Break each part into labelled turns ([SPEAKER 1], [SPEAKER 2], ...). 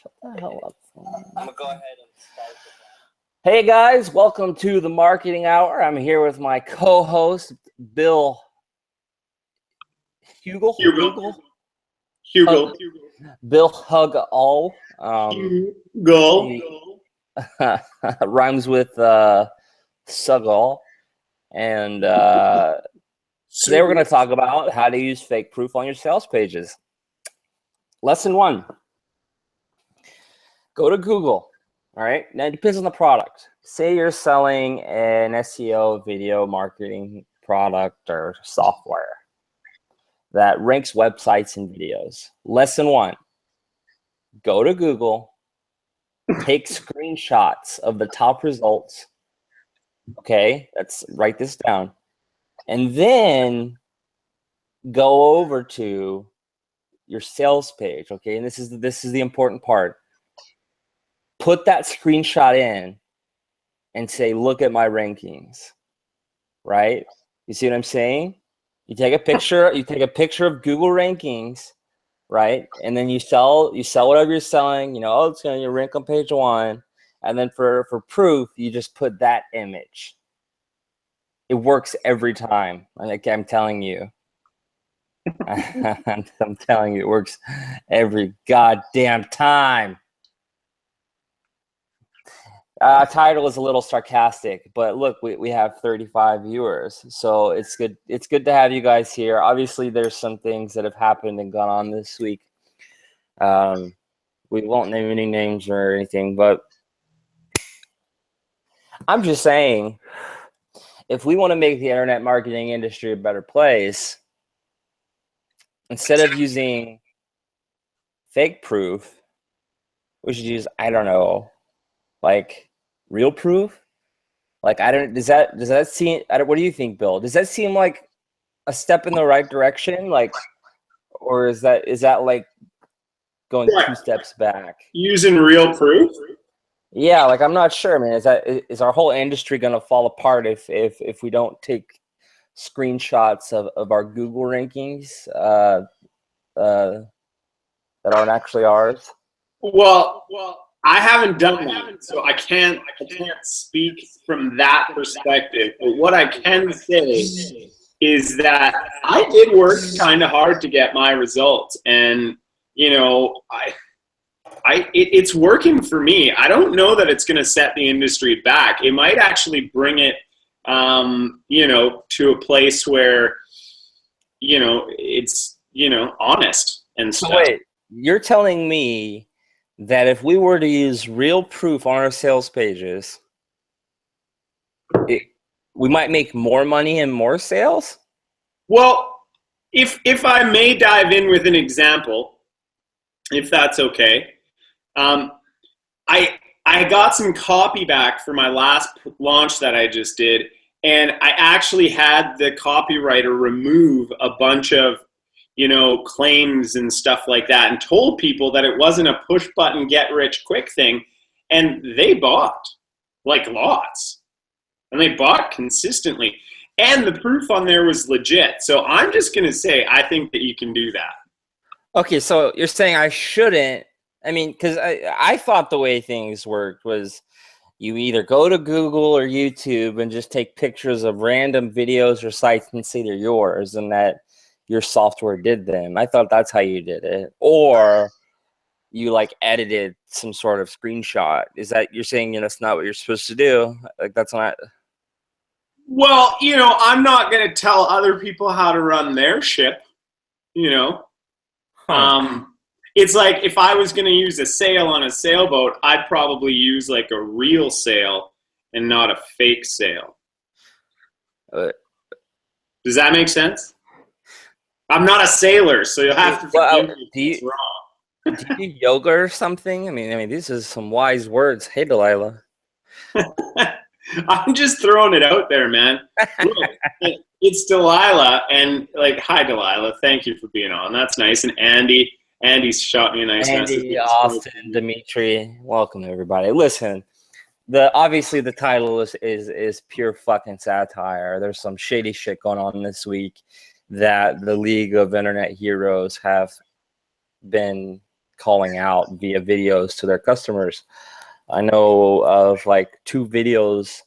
[SPEAKER 1] Shut the hell up. I'm gonna go ahead and start. Hey guys, welcome to the Marketing Hour. I'm here with my co-host Bill Hugo. Bill Hug All.
[SPEAKER 2] Go.
[SPEAKER 1] Rhymes with Sugall. And today we're going to talk about how to use fake proof on your sales pages. Lesson 1. Go to Google. All right. Now it depends on the product. Say you're selling an SEO video marketing product or software that ranks websites and videos. Lesson 1. Go to Google. Take screenshots of the top results. Okay, write this down. And then go over to your sales page. Okay, and this is the important part. Put that screenshot in and say, look at my rankings. Right? You see what I'm saying? You take a picture of Google rankings, right? And then you sell whatever you're selling, it's going to rank on page 1. And then for proof, you just put that image. It works every time. I'm telling you. I'm telling you, it works every goddamn time. Title is a little sarcastic, but look, we have 35 viewers, so it's good. It's good to have you guys here. Obviously, there's some things that have happened and gone on this week. We won't name any names or anything, but I'm just saying, if we want to make the internet marketing industry a better place, instead of using fake proof, we should use, I don't know, like real proof. Does that seem, what do you think, Bill? Does that seem like a step in the right direction? Or is that like going 2 steps back?
[SPEAKER 2] Using real proof?
[SPEAKER 1] Yeah, I'm not sure, man. Is our whole industry gonna fall apart if we don't take screenshots of our Google rankings that aren't actually ours?
[SPEAKER 2] Well, I haven't done that, so I can't speak from that perspective. But what I can say is that I did work kind of hard to get my results, and it's working for me. I don't know that it's going to set the industry back. It might actually bring it, to a place where, it's, honest and stuff.
[SPEAKER 1] So wait, you're telling me that if we were to use real proof on our sales pages, we might make more money and more sales?
[SPEAKER 2] Well, if I may dive in with an example, if that's okay. I got some copy back for my last launch that I just did, and I actually had the copywriter remove a bunch of claims and stuff like that, and told people that it wasn't a push button get rich quick thing, and they bought like lots, and they bought consistently, and the proof on there was legit. So I'm just gonna say I think that you can do that.
[SPEAKER 1] Okay, so you're saying I shouldn't. I mean, because I thought the way things worked was you either go to Google or YouTube and just take pictures of random videos or sites and say they're yours and that your software did them. I thought that's how you did it. Or you edited some sort of screenshot. Is that, you're saying, that's not what you're supposed to do? That's not.
[SPEAKER 2] Well, I'm not going to tell other people how to run their ship, It's like if I was going to use a sail on a sailboat, I'd probably use a real sail and not a fake sail. Does that make sense? I'm not a sailor, so you'll have to forgive me if it's wrong.
[SPEAKER 1] Do you do yoga or something? I mean, these are some wise words. Hey, Delilah.
[SPEAKER 2] I'm just throwing it out there, man. Look, it's Delilah, and hi, Delilah. Thank you for being on. That's nice. And Andy's shot me a nice message.
[SPEAKER 1] Andy, Austin, Dimitri, welcome everybody. Listen, obviously the title is pure fucking satire. There's some shady shit going on this week that the League of Internet Heroes have been calling out via videos to their customers. I know of like 3 videos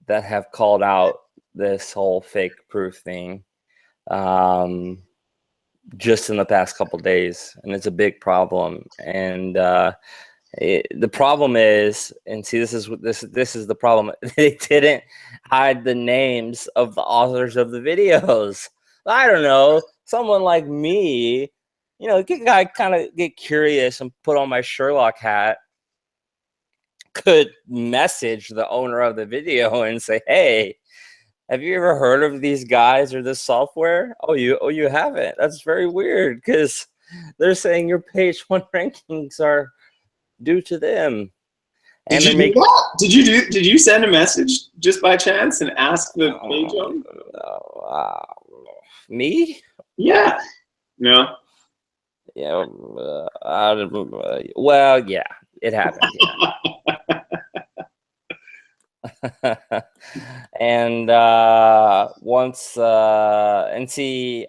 [SPEAKER 1] that have called out this whole fake proof thing just in the past couple days, and it's a big problem. And the problem is, and see, this is the problem. They didn't hide the names of the authors of the videos. I don't know, someone like me, I kind of get curious and put on my Sherlock hat, could message the owner of the video and say, "Hey, have you ever heard of these guys or this software? Oh, you haven't? That's very weird, because they're saying your page 1 rankings are due to them."
[SPEAKER 2] And did you do that? Did you send a message just by chance and ask the page owner?
[SPEAKER 1] Me?
[SPEAKER 2] Yeah. No.
[SPEAKER 1] Yeah. Well, yeah, it happened. Yeah. And once and see,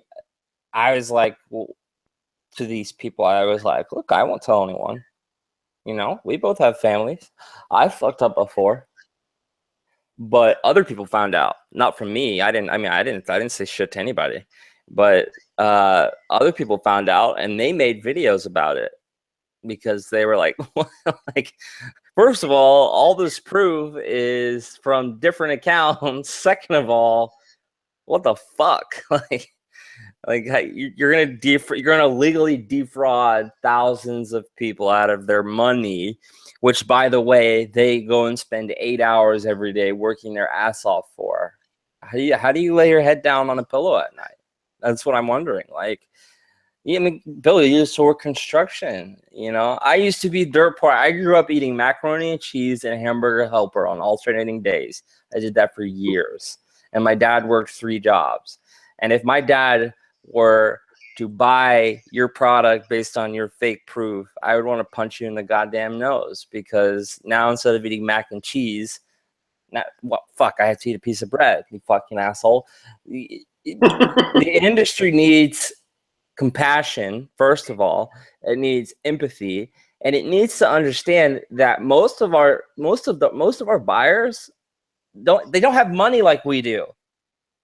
[SPEAKER 1] I was like, to these people, I was like, look, I won't tell anyone. We both have families. I fucked up before, but other people found out. Not from me. I didn't say shit to anybody, but other people found out, and they made videos about it, because they were like, like, first of all this proof is from different accounts. Second of all, what the fuck? Like you're gonna legally defraud thousands of people out of their money, which, by the way, they go and spend 8 hours every day working their ass off for. How do you lay your head down on a pillow at night? That's what I'm wondering. Like, Bill, you used to work construction. I used to be dirt poor. I grew up eating macaroni and cheese and hamburger helper on alternating days. I did that for years, and my dad worked 3 jobs. And if my dad were to buy your product based on your fake proof, I would want to punch you in the goddamn nose, because now, instead of eating mac and cheese, I have to eat a piece of bread, you fucking asshole. The industry needs compassion, first of all. It needs empathy, and it needs to understand that most of our buyers don't have money like we do.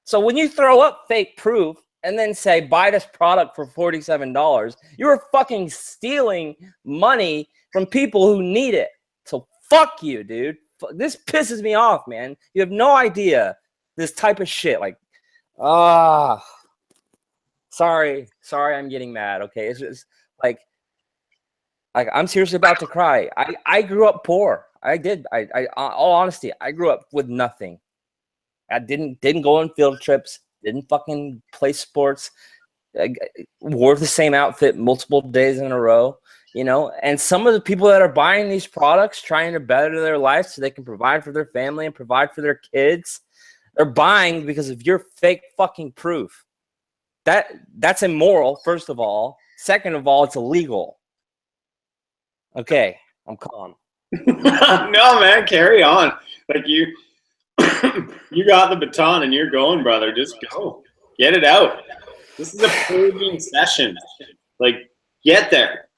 [SPEAKER 1] So when you throw up fake proof and then say, buy this product for $47, you're fucking stealing money from people who need it. So fuck you, dude. This pisses me off, man. You have no idea this type of shit. Like, sorry, I'm getting mad. Okay, it's just like I'm seriously about to cry. I grew up poor. I did. I all honesty, I grew up with nothing. I didn't go on field trips, didn't fucking play sports, I wore the same outfit multiple days in a row, and some of the people that are buying these products, trying to better their life so they can provide for their family and provide for their kids, they're buying because of your fake fucking proof. That's immoral, first of all. Second of all, it's illegal. Okay, I'm calm.
[SPEAKER 2] No, man, carry on. Like, you got the baton and you're going, brother. Just go. Get it out. This is a purging session. Like, get there.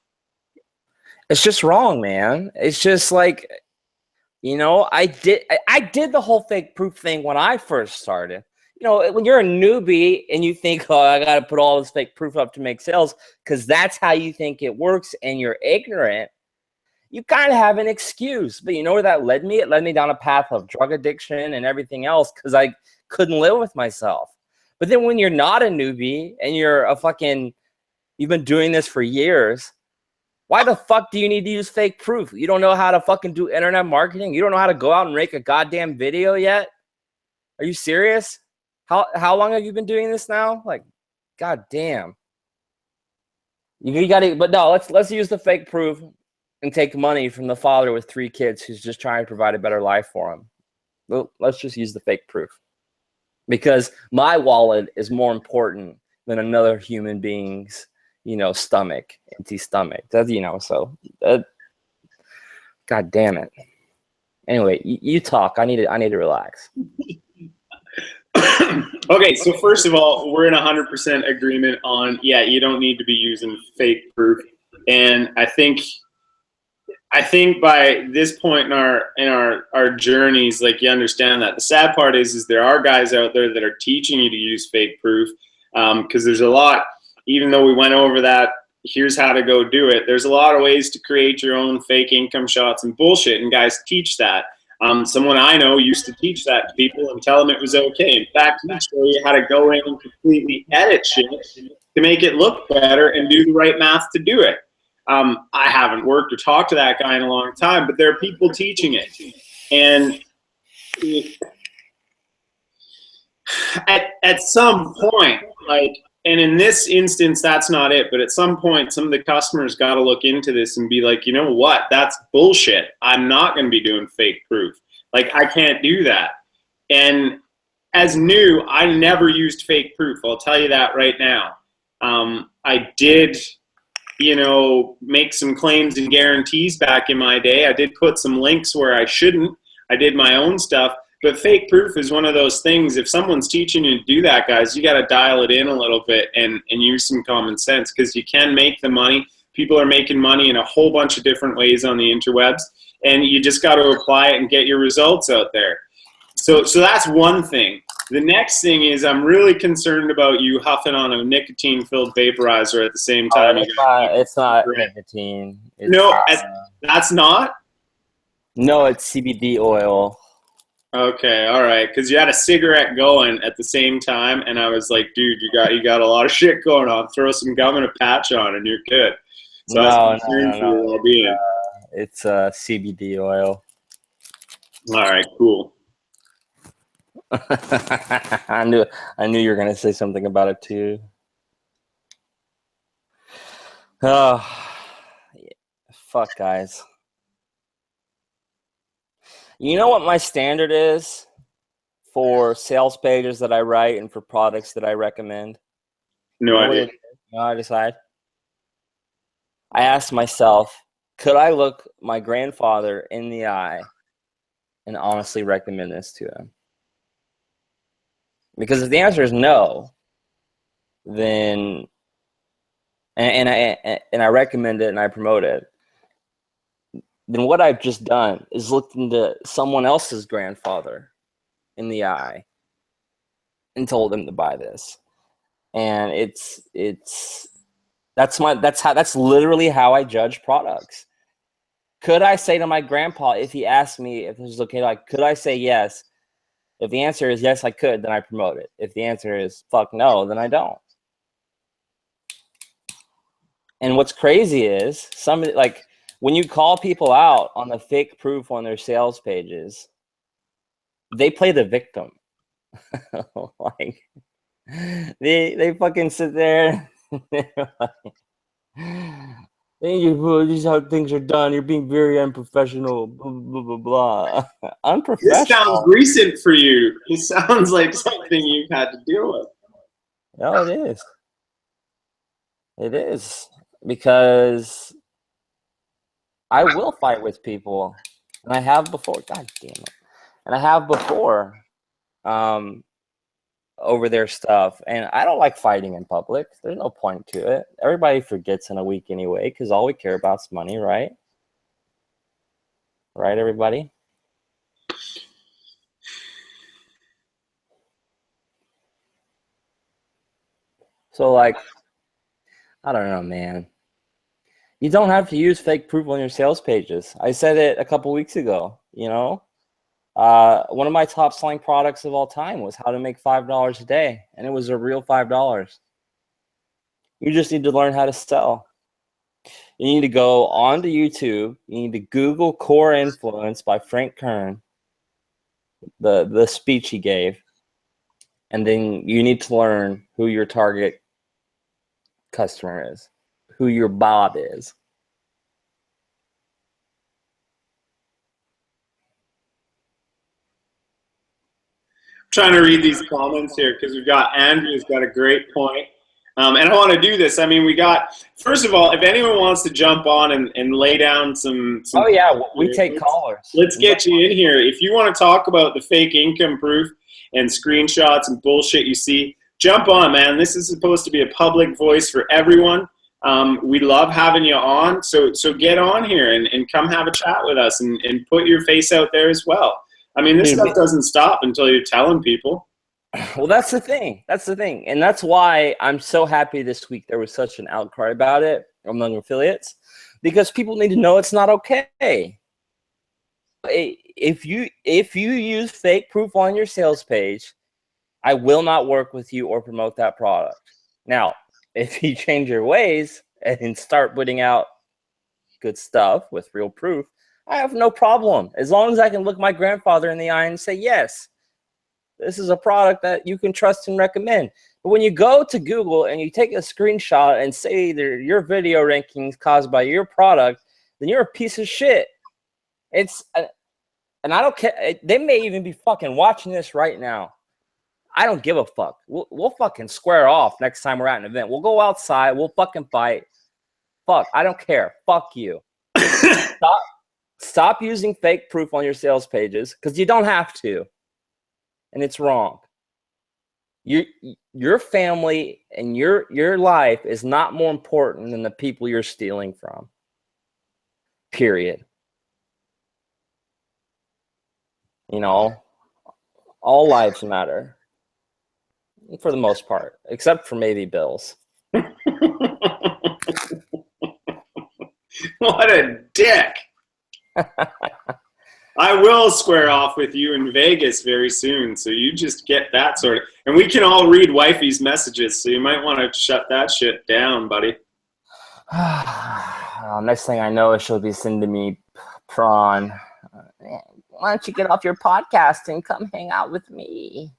[SPEAKER 1] It's just wrong, man. It's just like, I did the whole fake proof thing when I first started. When you're a newbie and you think, oh, I got to put all this fake proof up to make sales, because that's how you think it works, and you're ignorant, you kind of have an excuse. But you know where that led me? It led me down a path of drug addiction and everything else, because I couldn't live with myself. But then when you're not a newbie and you've been doing this for years, why the fuck do you need to use fake proof? You don't know how to fucking do internet marketing? You don't know how to go out and make a goddamn video yet? Are you serious? How long have you been doing this now? Like, god damn. You gotta, but no, let's use the fake proof and take money from the father with 3 kids who's just trying to provide a better life for him. Well, let's just use the fake proof, because my wallet is more important than another human being's, stomach, empty stomach. That's, so god damn it. Anyway, you talk. I need to relax.
[SPEAKER 2] Okay, so first of all, we're in 100% agreement on, yeah, you don't need to be using fake proof. And I think by this point in our journeys, like, you understand that. The sad part is there are guys out there that are teaching you to use fake proof, because there's a lot. Even though we went over that, here's how to go do it. There's a lot of ways to create your own fake income shots and bullshit, and guys teach that. Someone I know used to teach that to people and tell them it was okay. In fact, he'd show you how to go in and completely edit shit to make it look better and do the right math to do it. I haven't worked or talked to that guy in a long time, but there are people teaching it. And at some point, like, and in this instance, that's not it, but at some point, some of the customers got to look into this and be like, you know what, that's bullshit. I'm not going to be doing fake proof. Like, I can't do that. And as new, I never used fake proof. I'll tell you that right now. I did, make some claims and guarantees back in my day. I did put some links where I shouldn't. I did my own stuff. But fake proof is one of those things. If someone's teaching you to do that, guys, you got to dial it in a little bit and use some common sense, because you can make the money. People are making money in a whole bunch of different ways on the interwebs, and you just got to apply it and get your results out there. So that's one thing. The next thing is, I'm really concerned about you huffing on a nicotine-filled vaporizer at the same time.
[SPEAKER 1] It's not nicotine.
[SPEAKER 2] That's not?
[SPEAKER 1] No, it's CBD oil.
[SPEAKER 2] Okay, all right, because you had a cigarette going at the same time, and I was like, dude, you got a lot of shit going on. Throw some gum and a patch on, and you're good. So
[SPEAKER 1] no. It's CBD oil.
[SPEAKER 2] All right, cool.
[SPEAKER 1] I knew you were gonna say something about it too. Oh, yeah. Fuck, guys. You know what my standard is for sales pages that I write and for products that I recommend?
[SPEAKER 2] No idea.
[SPEAKER 1] I decide. I ask myself, could I look my grandfather in the eye and honestly recommend this to him? Because if the answer is no, then and I recommend it and I promote it, then what I've just done is looked into someone else's grandfather in the eye and told them to buy this. And that's literally how I judge products. Could I say to my grandpa, if he asked me if this was okay, like, could I say yes? If the answer is yes, I could, then I promote it. If the answer is fuck no, then I don't. And what's crazy is somebody, like, when you call people out on the fake proof on their sales pages, they play the victim. Like, they fucking sit there. Thank you. This is how things are done. You're being very unprofessional. Blah blah blah blah. Unprofessional.
[SPEAKER 2] This sounds recent for you. It sounds like something you've had to deal with.
[SPEAKER 1] No, it is. It is, because I will fight with people, and I have before. God damn it! And I have before, over their stuff, and I don't like fighting in public. There's no point to it. Everybody forgets in a week anyway, because all we care about is money, right? Right, everybody? So, like, I don't know, man. You don't have to use fake proof on your sales pages. I said it a couple weeks ago, one of my top selling products of all time was how to make $5 a day, and it was a real $5. You just need to learn how to sell. You need to go onto YouTube. You need to Google Core Influence by Frank Kern, the speech he gave, and then you need to learn who your target customer is, who your Bob is.
[SPEAKER 2] Trying to read these comments here because we've got Andrew's got a great point. And I want to do this. I mean, first of all, if anyone wants to jump on and lay down some
[SPEAKER 1] oh yeah, we take callers.
[SPEAKER 2] Let's get you in here. If you want to talk about the fake income proof, and screenshots and bullshit you see, jump on, man. This is supposed to be a public voice for everyone. We love having you on, so get on here and come have a chat with us and put your face out there as well. I mean, this stuff doesn't stop until you're telling people.
[SPEAKER 1] Well, that's the thing. That's the thing. And that's why I'm so happy this week there was such an outcry about it among affiliates, because people need to know it's not okay. If you use fake proof on your sales page, I will not work with you or promote that product. Now, if you change your ways and start putting out good stuff with real proof, I have no problem. As long as I can look my grandfather in the eye and say, yes, this is a product that you can trust and recommend. But when you go to Google and you take a screenshot and say that your video rankings caused by your product, then you're a piece of shit. And I don't care. They may even be fucking watching this right now. I don't give a fuck. We'll fucking square off next time we're at an event. We'll go outside. We'll fucking fight. Fuck. I don't care. Fuck you. Stop using fake proof on your sales pages, because you don't have to. And it's wrong. Your family and your life is not more important than the people you're stealing from. Period. You know, all lives matter. For the most part, except for maybe Bill's.
[SPEAKER 2] What a dick. I will square off with you in Vegas very soon, so you just get that sorted. And we can all read wifey's messages, so you might want to shut that shit down, buddy.
[SPEAKER 1] Next thing I know, she'll be sending me prawn. Why don't you get off your podcast and come hang out with me?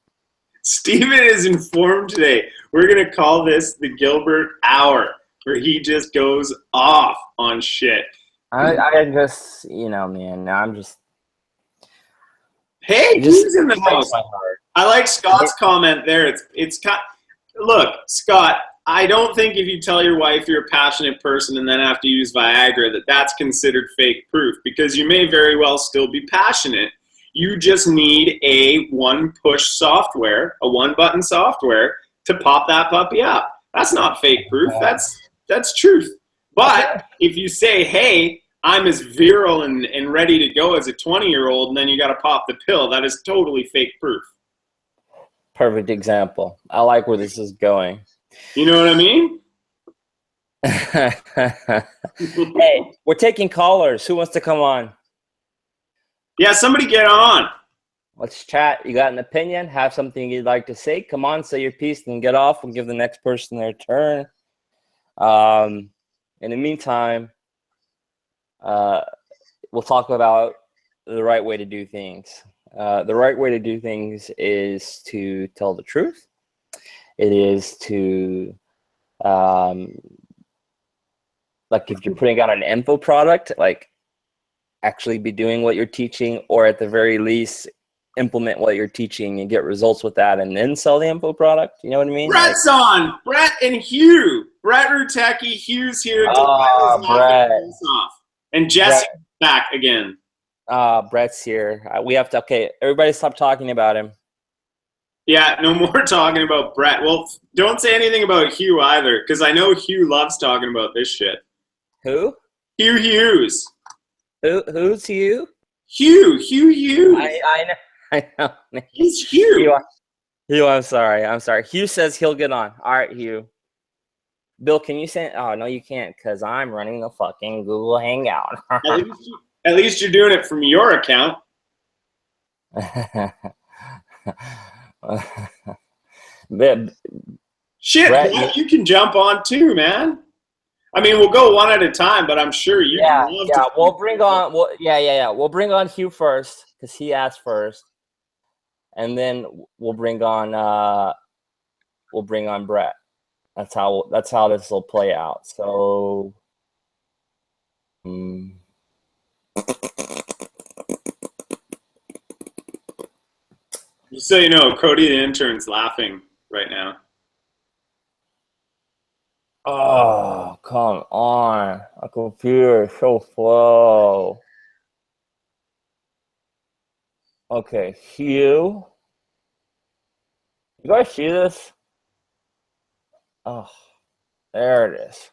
[SPEAKER 2] Steven is informed today. We're going to call this the Gilbert Hour, where he just goes off on shit.
[SPEAKER 1] I just, man, I'm just...
[SPEAKER 2] Hey, who's in the house? I like Scott's comment there. Look, Scott, I don't think if you tell your wife you're a passionate person and then have to use Viagra that's considered fake proof, because you may very well still be passionate. You just need a one-push software, a one-button software to pop that puppy up. That's not fake proof. That's truth. But if you say, hey, I'm as virile and ready to go as a 20-year-old, and then you got to pop the pill, that is totally fake proof.
[SPEAKER 1] Perfect example. I like where this is going.
[SPEAKER 2] You know what I mean?
[SPEAKER 1] Hey, we're taking callers. Who wants to come on?
[SPEAKER 2] Yeah, somebody get on.
[SPEAKER 1] Let's chat. You got an opinion? Have something you'd like to say? Come on, say your piece, and get off and give the next person their turn. In the meantime, we'll talk about the right way to do things. The right way to do things is to tell the truth. It is to, like if you're putting out an info product, like actually be doing what you're teaching, or at the very least implement what you're teaching and get results with that, and then sell the info product. You know what I mean?
[SPEAKER 2] Brett's on. Brett and Hugh. Brett Rutecki. Hugh's here.
[SPEAKER 1] Brett.
[SPEAKER 2] And Jesse back again.
[SPEAKER 1] Brett's here. We have to. Okay, everybody, stop talking about him.
[SPEAKER 2] Yeah, no more talking about Brett. Well, don't say anything about Hugh either, because I know Hugh loves talking about this shit.
[SPEAKER 1] Who?
[SPEAKER 2] Hugh Hughes.
[SPEAKER 1] Who's Hugh?
[SPEAKER 2] Hugh Hughes.
[SPEAKER 1] I know.
[SPEAKER 2] He's Hugh.
[SPEAKER 1] Hugh, I'm sorry. Hugh says he'll get on. All right, Hugh. Bill, can you send? Oh, no, you can't, because I'm running the fucking Google Hangout.
[SPEAKER 2] At least you're doing it from your account. Shit, Brett, you can jump on too, man. I mean, we'll go one at a time, but I'm sure you.
[SPEAKER 1] We'll bring on. We'll bring on Hugh first, because he asked first, and then we'll bring on Brett. That's how this will play out. So,
[SPEAKER 2] just so you know, Cody the intern's laughing right now.
[SPEAKER 1] Oh, come on. My computer is so slow. Okay, Hugh. You guys see this? Oh, there it is.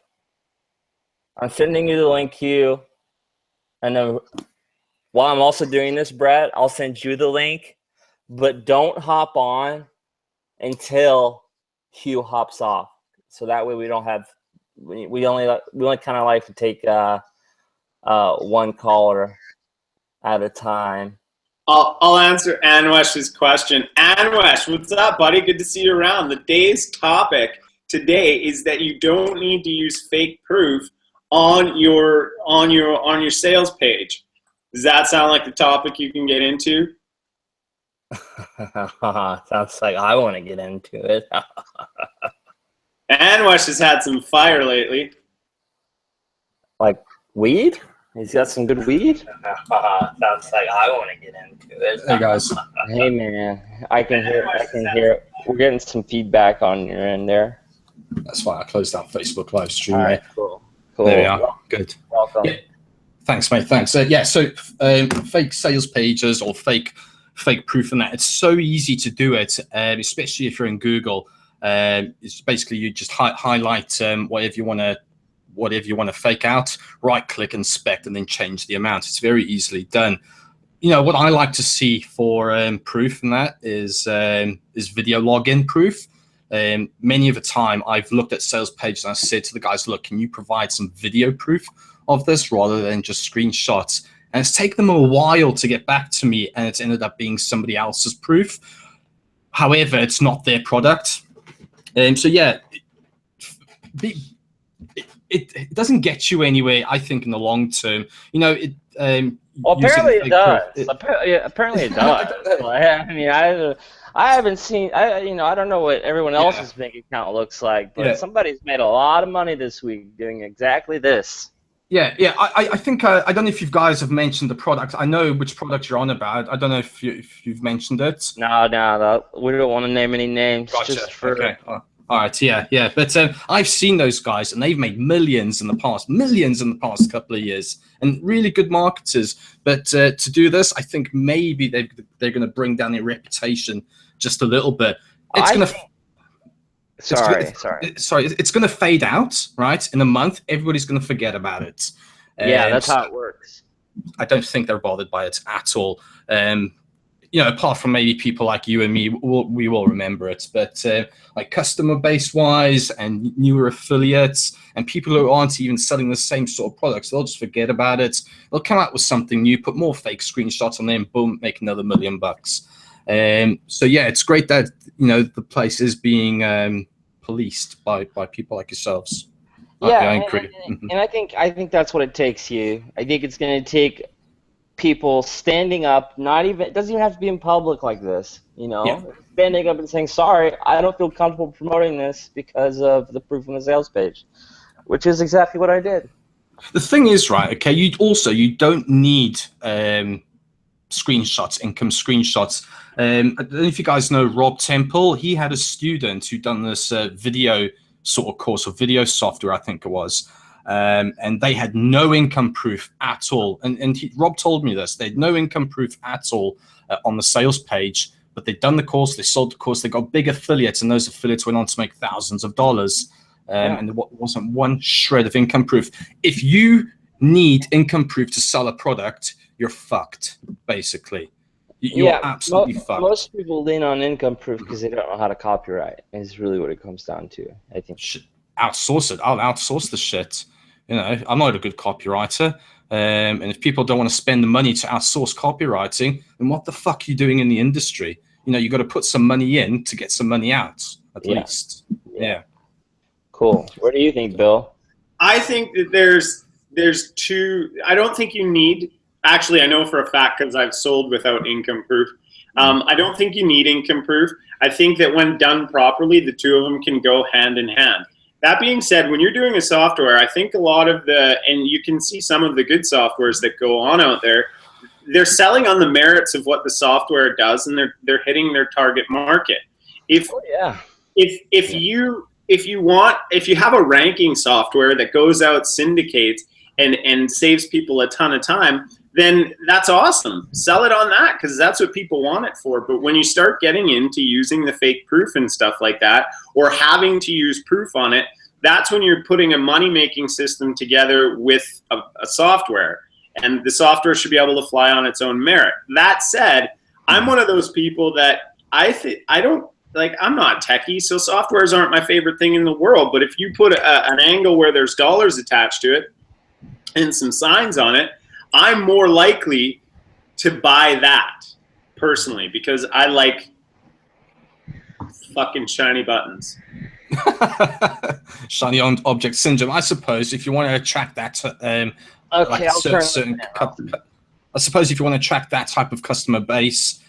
[SPEAKER 1] I'm sending you the link, Q. And then while I'm also doing this, Brett, I'll send you the link. But don't hop on until Q hops off. So that way we don't have we only kind of like to take one caller at a time.
[SPEAKER 2] I'll answer Anwesh's question. Anwesh, what's up, buddy? Good to see you around. The day's topic today is that you don't need to use fake proof on your sales page. Does that sound like the topic you can get into?
[SPEAKER 1] Sounds like I want to get into it.
[SPEAKER 2] Anwesh has had some fire lately.
[SPEAKER 1] Like weed? He's got some good weed? Sounds like I want to get into it.
[SPEAKER 3] Hey guys.
[SPEAKER 1] Hey man, I can hear. We're getting some feedback on your end there.
[SPEAKER 3] That's why I closed out Facebook live stream.
[SPEAKER 1] All right, cool.
[SPEAKER 3] There we are. Good.
[SPEAKER 1] Welcome.
[SPEAKER 3] Yeah. Thanks, mate. Thanks. So fake sales pages or fake proof and that, it's so easy to do it, especially if you're in Google. It's basically you just highlight whatever you want to fake out, right click, inspect, and then change the amount. It's very easily done. You know what I like to see for proof and that is video login proof. Many of the time I've looked at sales pages and I said to the guys, look, can you provide some video proof of this rather than just screenshots? And it's taken them a while to get back to me, and it's ended up being somebody else's proof. However, it's not their product. So yeah, it doesn't get you anywhere, I think, in the long term. You know,
[SPEAKER 1] well, apparently it does. Apparently it does. I mean, I haven't seen. I don't know what everyone else's bank account looks like, but somebody's made a lot of money this week doing exactly this.
[SPEAKER 3] Yeah. I think I don't know if you guys have mentioned the product. I know which product you're on about. I don't know if you've mentioned it.
[SPEAKER 1] No, we don't want to name any names.
[SPEAKER 3] Gotcha.
[SPEAKER 1] Just for...
[SPEAKER 3] Okay. All right. Yeah. But I've seen those guys, and they've made millions in the past couple of years, and really good marketers. But to do this, I think maybe they're going to bring down their reputation just a little bit. It's going to. Sorry. It's going to fade out, right? In a month, everybody's going to forget about it.
[SPEAKER 1] Yeah, that's how it works.
[SPEAKER 3] I don't think they're bothered by it at all. Apart from maybe people like you and me, we will remember it. But like customer base wise and newer affiliates and people who aren't even selling the same sort of products, they'll just forget about it. They'll come out with something new, put more fake screenshots on there, and boom, make another $1 million. So yeah, it's great that the place is being policed by people like yourselves.
[SPEAKER 1] Yeah, I agree. And I think that's what it takes. I think it's going to take people standing up. It doesn't even have to be in public like this. Standing up and saying, "Sorry, I don't feel comfortable promoting this because of the proof on the sales page," which is exactly what I did.
[SPEAKER 3] The thing is, right? Okay, you don't need screenshots, income screenshots. I don't know if you guys know Rob Temple. He had a student who done this video sort of course of video software, I think it was, and they had no income proof at all. And Rob told me this: they had no income proof at all on the sales page. But they'd done the course, they sold the course, they got big affiliates, and those affiliates went on to make thousands of dollars. And there wasn't one shred of income proof. If you need income proof to sell a product, you're fucked, basically. You're absolutely fucked.
[SPEAKER 1] Most people lean on income proof because they don't know how to copyright. Is really what it comes down to, I think.
[SPEAKER 3] Outsource it. I'll outsource the shit. I'm not a good copywriter. And if people don't want to spend the money to outsource copywriting, then what the fuck are you doing in the industry? You got to put some money in to get some money out, at least. Yeah.
[SPEAKER 1] Cool. What do you think, Bill?
[SPEAKER 2] I think that there's two. I don't think you need. Actually, I know for a fact because I've sold without income proof. I don't think you need income proof. I think that when done properly, the two of them can go hand in hand. That being said, when you're doing a software, I think a lot of and you can see some of the good softwares that go on out there, they're selling on the merits of what the software does, and they're hitting their target market. If you have a ranking software that goes out, syndicates, and saves people a ton of time, then that's awesome. Sell it on that, because that's what people want it for. But when you start getting into using the fake proof and stuff like that, or having to use proof on it, that's when you're putting a money-making system together with a software. And the software should be able to fly on its own merit. That said, I'm one of those people that I'm not techie, so softwares aren't my favorite thing in the world. But if you put an angle where there's dollars attached to it and some signs on it, I'm more likely to buy that personally, because I like fucking shiny buttons.
[SPEAKER 3] Shiny object syndrome. I suppose if you want to attract that, I suppose if you want to attract that type of customer base,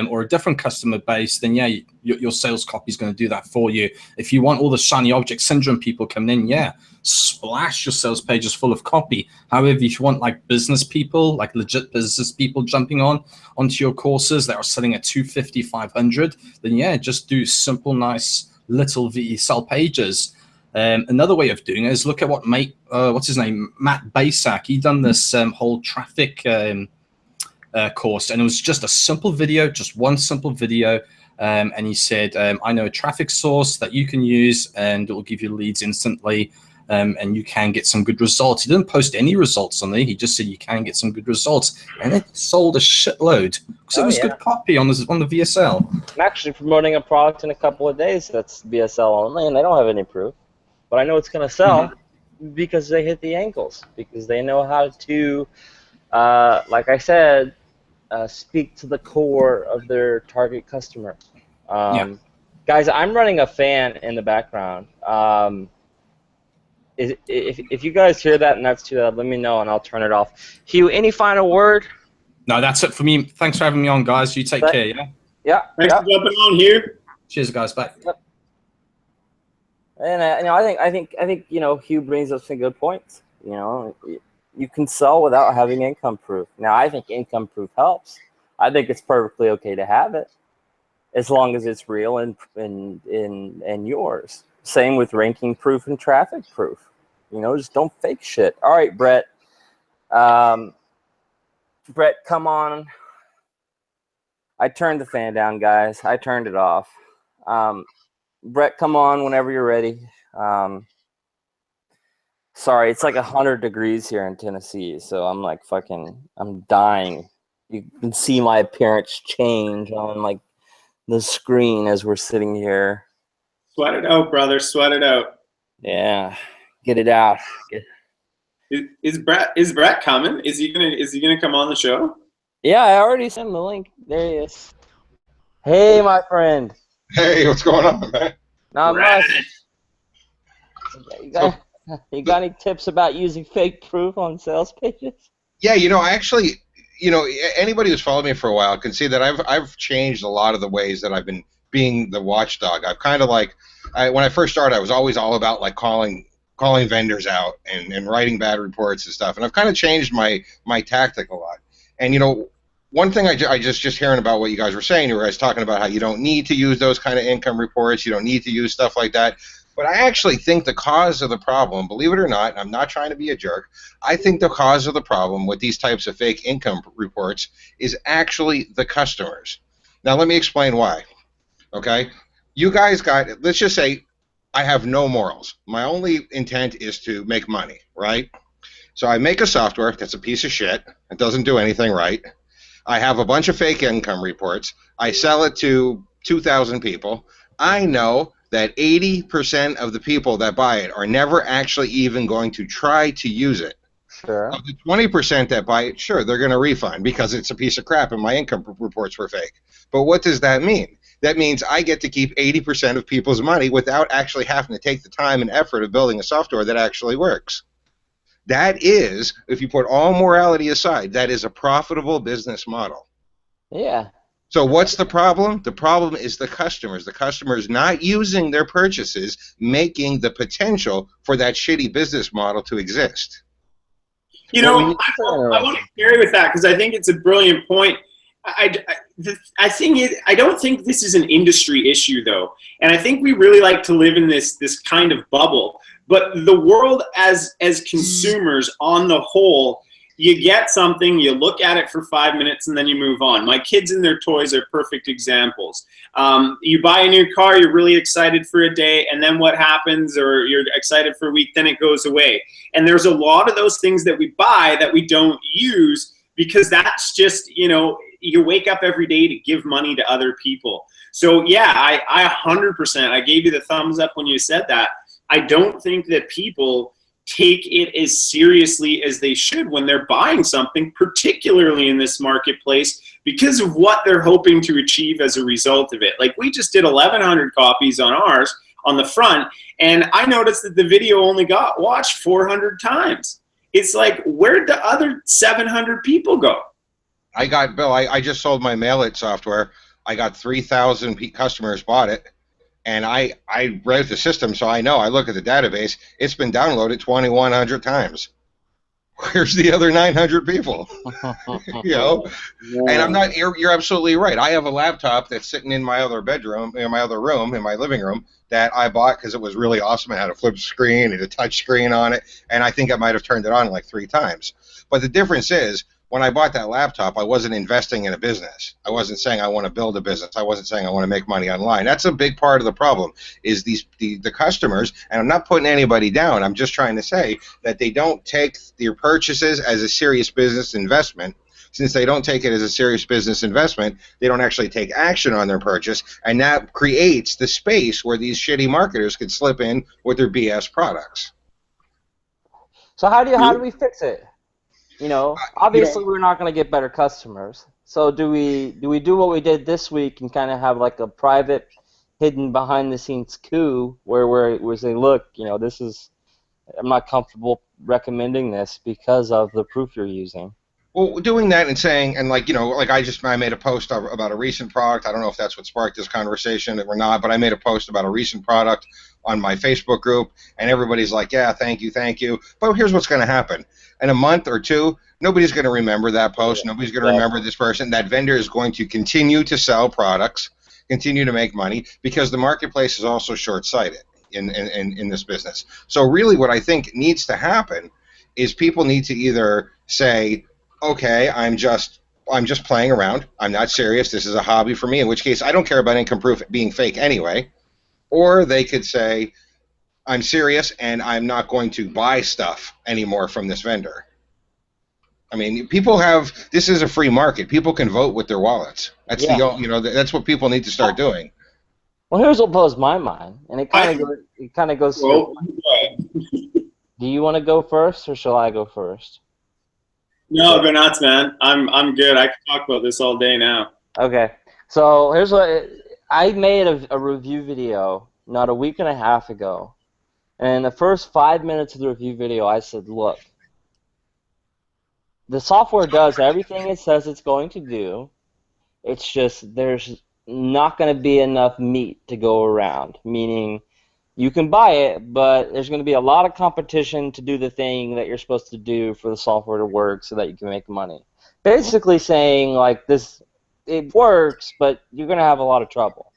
[SPEAKER 3] or a different customer base, then yeah, your sales copy is going to do that for you. If you want all the shiny object syndrome people coming in, yeah, splash your sales pages full of copy. However, if you want like business people, like legit business people jumping onto your courses that are selling at 250, 500, then yeah, just do simple, nice little VSL pages. Another way of doing it is look at what what's his name, Matt Basak. He done this whole traffic course, and it was just a simple video, just one simple video, and he said, I know a traffic source that you can use, and it will give you leads instantly, and you can get some good results. He didn't post any results on there. He just said you can get some good results, and it sold a shitload because it was good copy on the VSL.
[SPEAKER 1] I'm actually promoting a product in a couple of days that's VSL only, and they don't have any proof, but I know it's going to sell because they hit the ankles, because they know how to, like I said, speak to the core of their target customer. Guys, I'm running a fan in the background. If you guys hear that and that's too loud, let me know and I'll turn it off. Hugh, any final word?
[SPEAKER 3] No, that's it for me. Thanks for having me on, guys. You take care.
[SPEAKER 1] Yeah.
[SPEAKER 2] Thanks for jumping on here.
[SPEAKER 3] Cheers, guys. Bye.
[SPEAKER 1] Yep. And I think Hugh brings up some good points. You can sell without having income proof. Now, I think income proof helps. I think it's perfectly okay to have it, as long as it's real and yours. Same with ranking proof and traffic proof. Just don't fake shit. All right, Brett. Brett, come on. I turned the fan down, guys. I turned it off. Brett, come on whenever you're ready. Sorry, it's like 100 degrees here in Tennessee, so I'm like I'm dying. You can see my appearance change on like the screen as we're sitting here.
[SPEAKER 2] Sweat it out, brother. Sweat it out.
[SPEAKER 1] Yeah, get it out.
[SPEAKER 2] Is Brett coming? Is he gonna come on the show?
[SPEAKER 1] Yeah, I already sent him the link. There he is. Hey, my friend.
[SPEAKER 4] Hey, what's going on, man?
[SPEAKER 1] Not much. You got any tips about using fake proof on sales pages?
[SPEAKER 4] Yeah, I actually, anybody who's followed me for a while can see that I've changed a lot of the ways that I've been being the watchdog. I've kind of when I first started, I was always all about like calling vendors out and writing bad reports and stuff. And I've kind of changed my tactic a lot. And one thing I just hearing about what you guys were saying, you guys talking about how you don't need to use those kind of income reports, you don't need to use stuff like that. But I actually think the cause of the problem, believe it or not, and I'm not trying to be a jerk, I think the cause of the problem with these types of fake income reports is actually the customers. Now, let me explain why. Okay? You guys let's just say I have no morals. My only intent is to make money, right? So I make a software that's a piece of shit. It doesn't do anything right. I have a bunch of fake income reports. I sell it to 2,000 people. I know that 80% of the people that buy it are never actually even going to try to use it.
[SPEAKER 1] Sure.
[SPEAKER 4] Of the 20% that buy it, sure, they're going to refund because it's a piece of crap and my income reports were fake. But what does that mean? That means I get to keep 80% of people's money without actually having to take the time and effort of building a software that actually works. That is, if you put all morality aside, that is a profitable business model.
[SPEAKER 1] Yeah.
[SPEAKER 4] So what's the problem? The problem is the customers. The customers not using their purchases, making the potential for that shitty business model to exist.
[SPEAKER 2] I want to carry with that because I think it's a brilliant point. I don't think this is an industry issue though, and I think we really like to live in this kind of bubble. But the world as consumers on the whole you get something, you look at it for 5 minutes, and then you move on. My kids and their toys are perfect examples. You buy a new car, you're really excited for a day, and then what happens, or you're excited for a week, then it goes away. And there's a lot of those things that we buy that we don't use because that's just, you know, you wake up every day to give money to other people. So yeah, I 100%, I gave you the thumbs up when you said that. I don't think that people take it as seriously as they should when they're buying something, particularly in this marketplace, because of what they're hoping to achieve as a result of it. Like, we just did 1,100 copies on ours on the front, and I noticed that the video only got watched 400 times. It's like, where'd the other 700 people go?
[SPEAKER 4] Bill, I just sold my Mail It software. I got 3,000 customers bought it. And I read the system, so I know. I look at the database. It's been downloaded 2,100 times. Where's the other 900 people? You know? Yeah. And I'm not. You're absolutely right. I have a laptop that's sitting in my other bedroom, in my other room, in my living room, that I bought because it was really awesome. It had a flip screen, it had a touch screen on it, and I think I might have turned it on like 3 times. But the difference is, when I bought that laptop, I wasn't investing in a business. I wasn't saying I want to build a business. I wasn't saying I want to make money online. That's a big part of the problem, is the customers, and I'm not putting anybody down. I'm just trying to say that they don't take their purchases as a serious business investment. Since they don't take it as a serious business investment, they don't actually take action on their purchase, and that creates the space where these shitty marketers could slip in with their BS products.
[SPEAKER 1] So how do we fix it? You know, obviously we're not going to get better customers. So do we do what we did this week and kind of have like a private, hidden behind the scenes coup where we say, look, you know, this is, I'm not comfortable recommending this because of the proof you're using.
[SPEAKER 4] Well, doing that and saying, and like, you know, like I made a post about a recent product. I don't know if that's what sparked this conversation or not, but I made a post about a recent product on my Facebook group, and everybody's like, yeah, thank you. But here's what's going to happen. In a month or two, nobody's going to remember that post. Nobody's going to remember this person. That vendor is going to continue to sell products, continue to make money, because the marketplace is also short-sighted in this business. So really what I think needs to happen is people need to either say, okay, I'm just playing around. I'm not serious. This is a hobby for me, in which case I don't care about income proof being fake anyway. Or they could say, I'm serious and I'm not going to buy stuff anymore from this vendor. I mean, this is a free market. People can vote with their wallets. That's that's what people need to start doing.
[SPEAKER 1] Well, here's what blows my mind, and it kind of goes.
[SPEAKER 2] Well,
[SPEAKER 1] do you want to go first, or shall I go first?
[SPEAKER 2] No, go nuts, man. I'm good. I can talk about this all day now.
[SPEAKER 1] Okay, so here's what I made a review video not a week and a half ago, and in the first 5 minutes of the review video, I said, look, the software does everything it says it's going to do. It's just there's not going to be enough meat to go around, meaning you can buy it, but there's going to be a lot of competition to do the thing that you're supposed to do for the software to work so that you can make money. Basically saying, like, this, it works, but you're going to have a lot of trouble.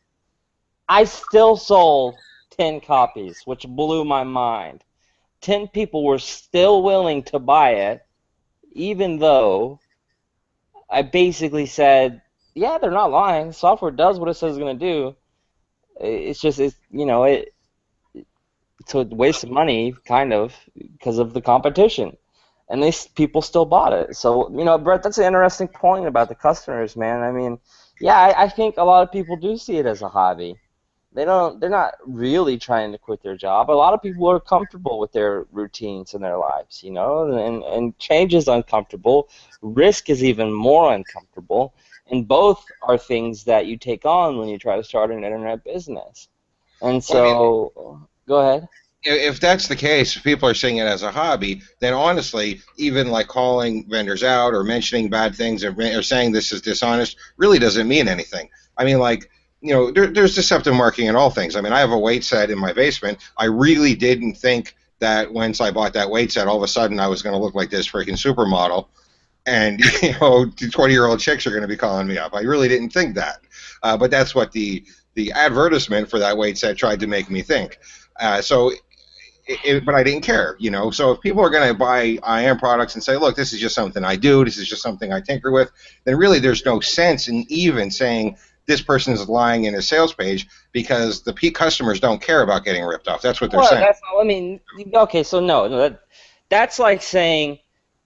[SPEAKER 1] I still sold 10 copies, which blew my mind. 10 people were still willing to buy it, even though I basically said, yeah, they're not lying. Software does what it says it's going to do. It's just, it's a waste of money, kind of, because of the competition. And these people still bought it. So, Brett, that's an interesting point about the customers, man. I mean, yeah, I think a lot of people do see it as a hobby. They're not really trying to quit their job. A lot of people are comfortable with their routines in their lives, and change is uncomfortable. Risk is even more uncomfortable. And both are things that you take on when you try to start an internet business. And so, go ahead.
[SPEAKER 4] If that's the case, if people are seeing it as a hobby, then honestly, even like calling vendors out or mentioning bad things or saying this is dishonest really doesn't mean anything. I mean, like, there's deceptive marketing in all things. I mean, I have a weight set in my basement. I really didn't think that once I bought that weight set, all of a sudden I was going to look like this freaking supermodel. And, 20-year-old chicks are going to be calling me up. I really didn't think that. But that's what the advertisement for that weight set tried to make me think. So but I didn't care, you know. So if people are going to buy IM products and say, look, this is just something I do, this is just something I tinker with, then really there's no sense in even saying this person is lying in a sales page, because the customers don't care about getting ripped off. That's what they're saying.
[SPEAKER 1] That's, I mean, okay, so no, that's like saying,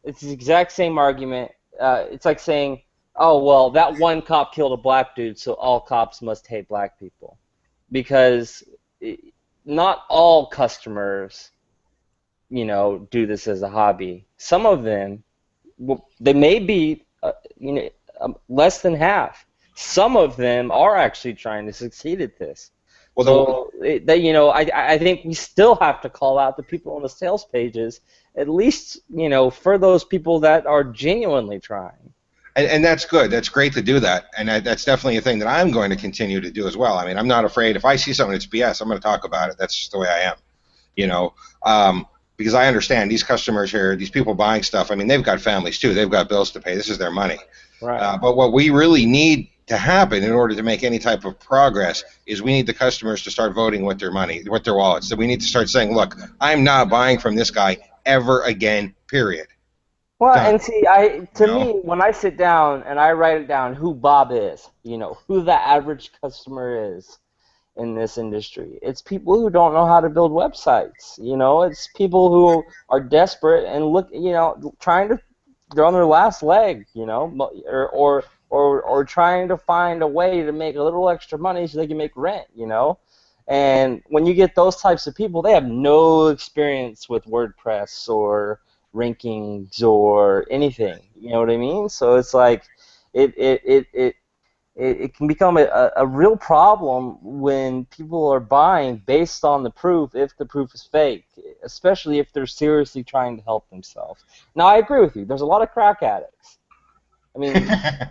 [SPEAKER 1] it's the exact same argument. It's like saying, oh, well, that one cop killed a black dude, so all cops must hate black people. Because not all customers, you know, do this as a hobby. Some of them, they may be, less than half. Some of them are actually trying to succeed at this. Well, so, you know, I think we still have to call out the people on the sales pages, at least, you know, for those people that are genuinely trying.
[SPEAKER 4] And that's good. That's great to do that. And that's definitely a thing that I'm going to continue to do as well. I mean, I'm not afraid. If I see something that's BS, I'm going to talk about it. That's just the way I am, you know, because I understand these customers here, these people buying stuff, I mean, they've got families too. They've got bills to pay. This is their money.
[SPEAKER 1] Right.
[SPEAKER 4] But what we really need to happen in order to make any type of progress is we need the customers to start voting with their money, with their wallets. So we need to start saying, look, I'm not buying from this guy ever again, period.
[SPEAKER 1] Well, and see, to me, when I sit down and I write it down who Bob is, you know, who the average customer is in this industry, it's people who don't know how to build websites. You know, it's people who are desperate and they're on their last leg, you know, or trying to find a way to make a little extra money so they can make rent, you know. And when you get those types of people, they have no experience with WordPress or rankings or anything, you know what I mean? So it's like it can become a real problem when people are buying based on the proof, if the proof is fake, especially if they're seriously trying to help themselves. Now, I agree with you. There's a lot of crack addicts. I mean,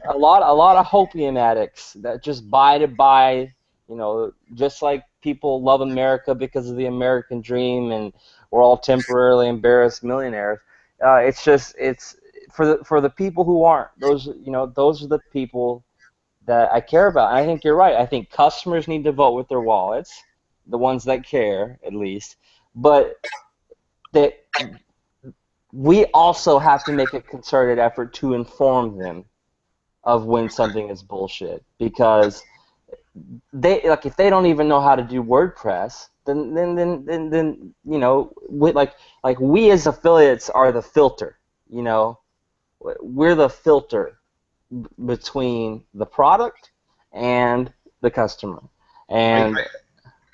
[SPEAKER 1] a lot of hopium addicts that just buy to buy, you know, just like people love America because of the American dream and we're all temporarily embarrassed millionaires. It's for the people who aren't. Those are the people that I care about. And I think you're right. I think customers need to vote with their wallets, the ones that care at least. But that we also have to make a concerted effort to inform them of when something is bullshit, because if they don't even know how to do WordPress, then you know, we as affiliates are the filter. You know, we're the filter between the product and the customer. And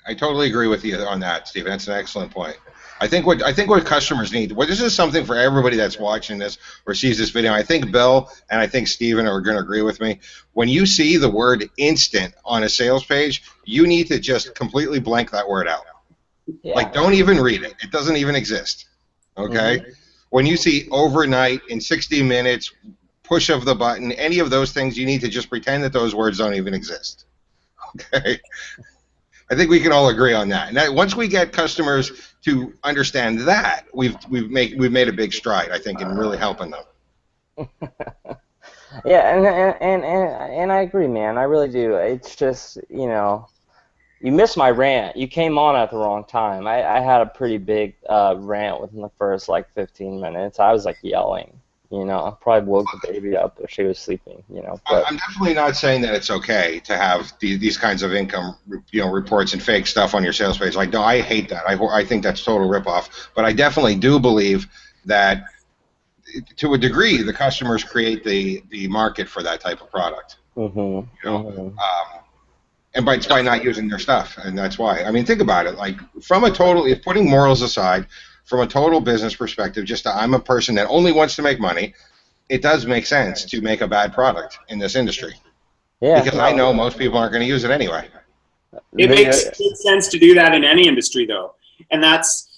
[SPEAKER 4] I totally agree with you on that, Stephen. That's an excellent point. I think what customers need, this is something for everybody that's watching this or sees this video. I think Bill and I think Stephen are going to agree with me. When you see the word instant on a sales page, you need to just completely blank that word out. Yeah. Like, don't even read it. It doesn't even exist. Okay? Mm-hmm. When you see overnight, in 60 minutes, push of the button, any of those things, you need to just pretend that those words don't even exist. Okay? I think we can all agree on that. And once we get customers to understand that, we've made a big stride, I think, in really helping them.
[SPEAKER 1] Yeah, and I agree, man. I really do. It's just, you know, you missed my rant. You came on at the wrong time. I had a pretty big rant within the first 15 minutes. I was yelling. You know, I probably woke the baby up if she was sleeping. You know, but
[SPEAKER 4] I'm definitely not saying that it's okay to have these kinds of income, reports and fake stuff on your sales page. No, I hate that. I think that's total ripoff. But I definitely do believe that, to a degree, the customers create the market for that type of product.
[SPEAKER 1] Mm-hmm.
[SPEAKER 4] You know, mm-hmm. And by not using their stuff, and that's why. I mean, think about it. If putting morals aside, from a total business perspective, I'm a person that only wants to make money, it does make sense to make a bad product in this industry. Yeah. Because I know most people aren't going to use it anyway.
[SPEAKER 2] It makes sense to do that in any industry, though. And that's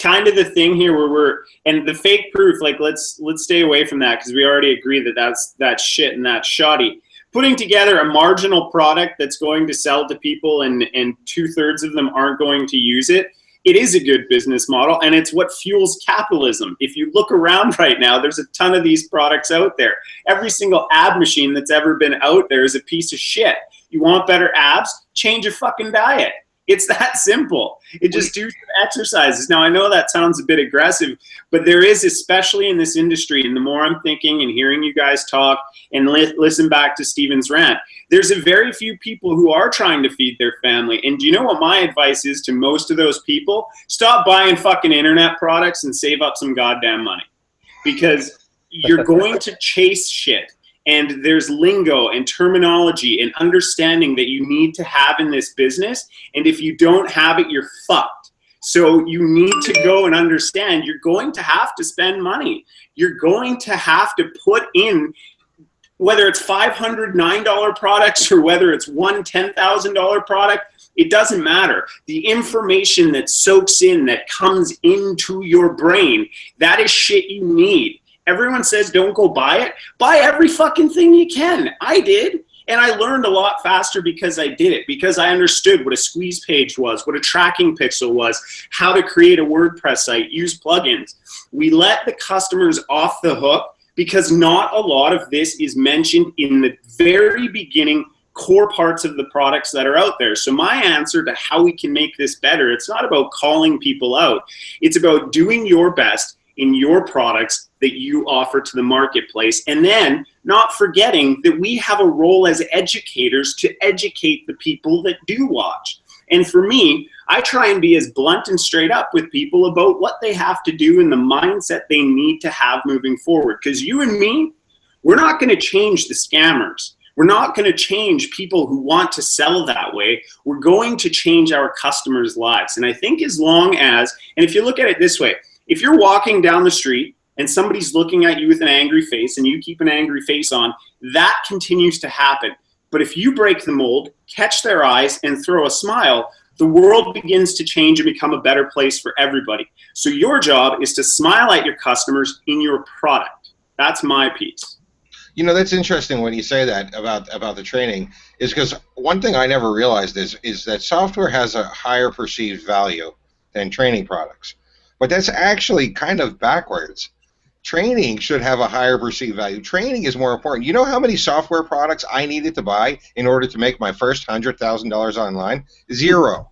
[SPEAKER 2] kind of the thing here where and the fake proof, let's stay away from that, because we already agree that's shit and that's shoddy. Putting together a marginal product that's going to sell to people and 2/3 of them aren't going to use it, it is a good business model, and it's what fuels capitalism. If you look around right now, there's a ton of these products out there. Every single ab machine that's ever been out there is a piece of shit. You want better abs? Change your fucking diet. It's that simple. It just do some exercises. Now, I know that sounds a bit aggressive, but there is, especially in this industry, and the more I'm thinking and hearing you guys talk and listen back to Steven's rant, there's a very few people who are trying to feed their family. And do you know what my advice is to most of those people? Stop buying fucking internet products and save up some goddamn money. Because you're going to chase shit. And there's lingo and terminology and understanding that you need to have in this business. And if you don't have it, you're fucked. So you need to go and understand you're going to have to spend money. You're going to have to put in, whether it's $509 products or whether it's one $10,000 product, it doesn't matter. The information that soaks in, that comes into your brain, that is shit you need. Everyone says don't go buy it. Buy every fucking thing you can. I did. And I learned a lot faster because I did it, because I understood what a squeeze page was, what a tracking pixel was, how to create a WordPress site, use plugins. We let the customers off the hook because not a lot of this is mentioned in the very beginning core parts of the products that are out there. So my answer to how we can make this better, it's not about calling people out. It's about doing your best in your products that you offer to the marketplace, and then not forgetting that we have a role as educators to educate the people that do watch. And for me, I try and be as blunt and straight up with people about what they have to do and the mindset they need to have moving forward. Because you and me, we're not going to change the scammers. We're not going to change people who want to sell that way. We're going to change our customers' lives. And I think as long as, and if you look at it this way, if you're walking down the street and somebody's looking at you with an angry face and you keep an angry face on, that continues to happen. But if you break the mold, catch their eyes, and throw a smile, the world begins to change and become a better place for everybody. So your job is to smile at your customers in your product. That's my piece.
[SPEAKER 4] You know, that's interesting when you say that about the training, is because one thing I never realized is that software has a higher perceived value than training products. But that's actually kind of backwards. Training should have a higher perceived value. Training is more important. You know how many software products I needed to buy in order to make my first $100,000 online? Zero.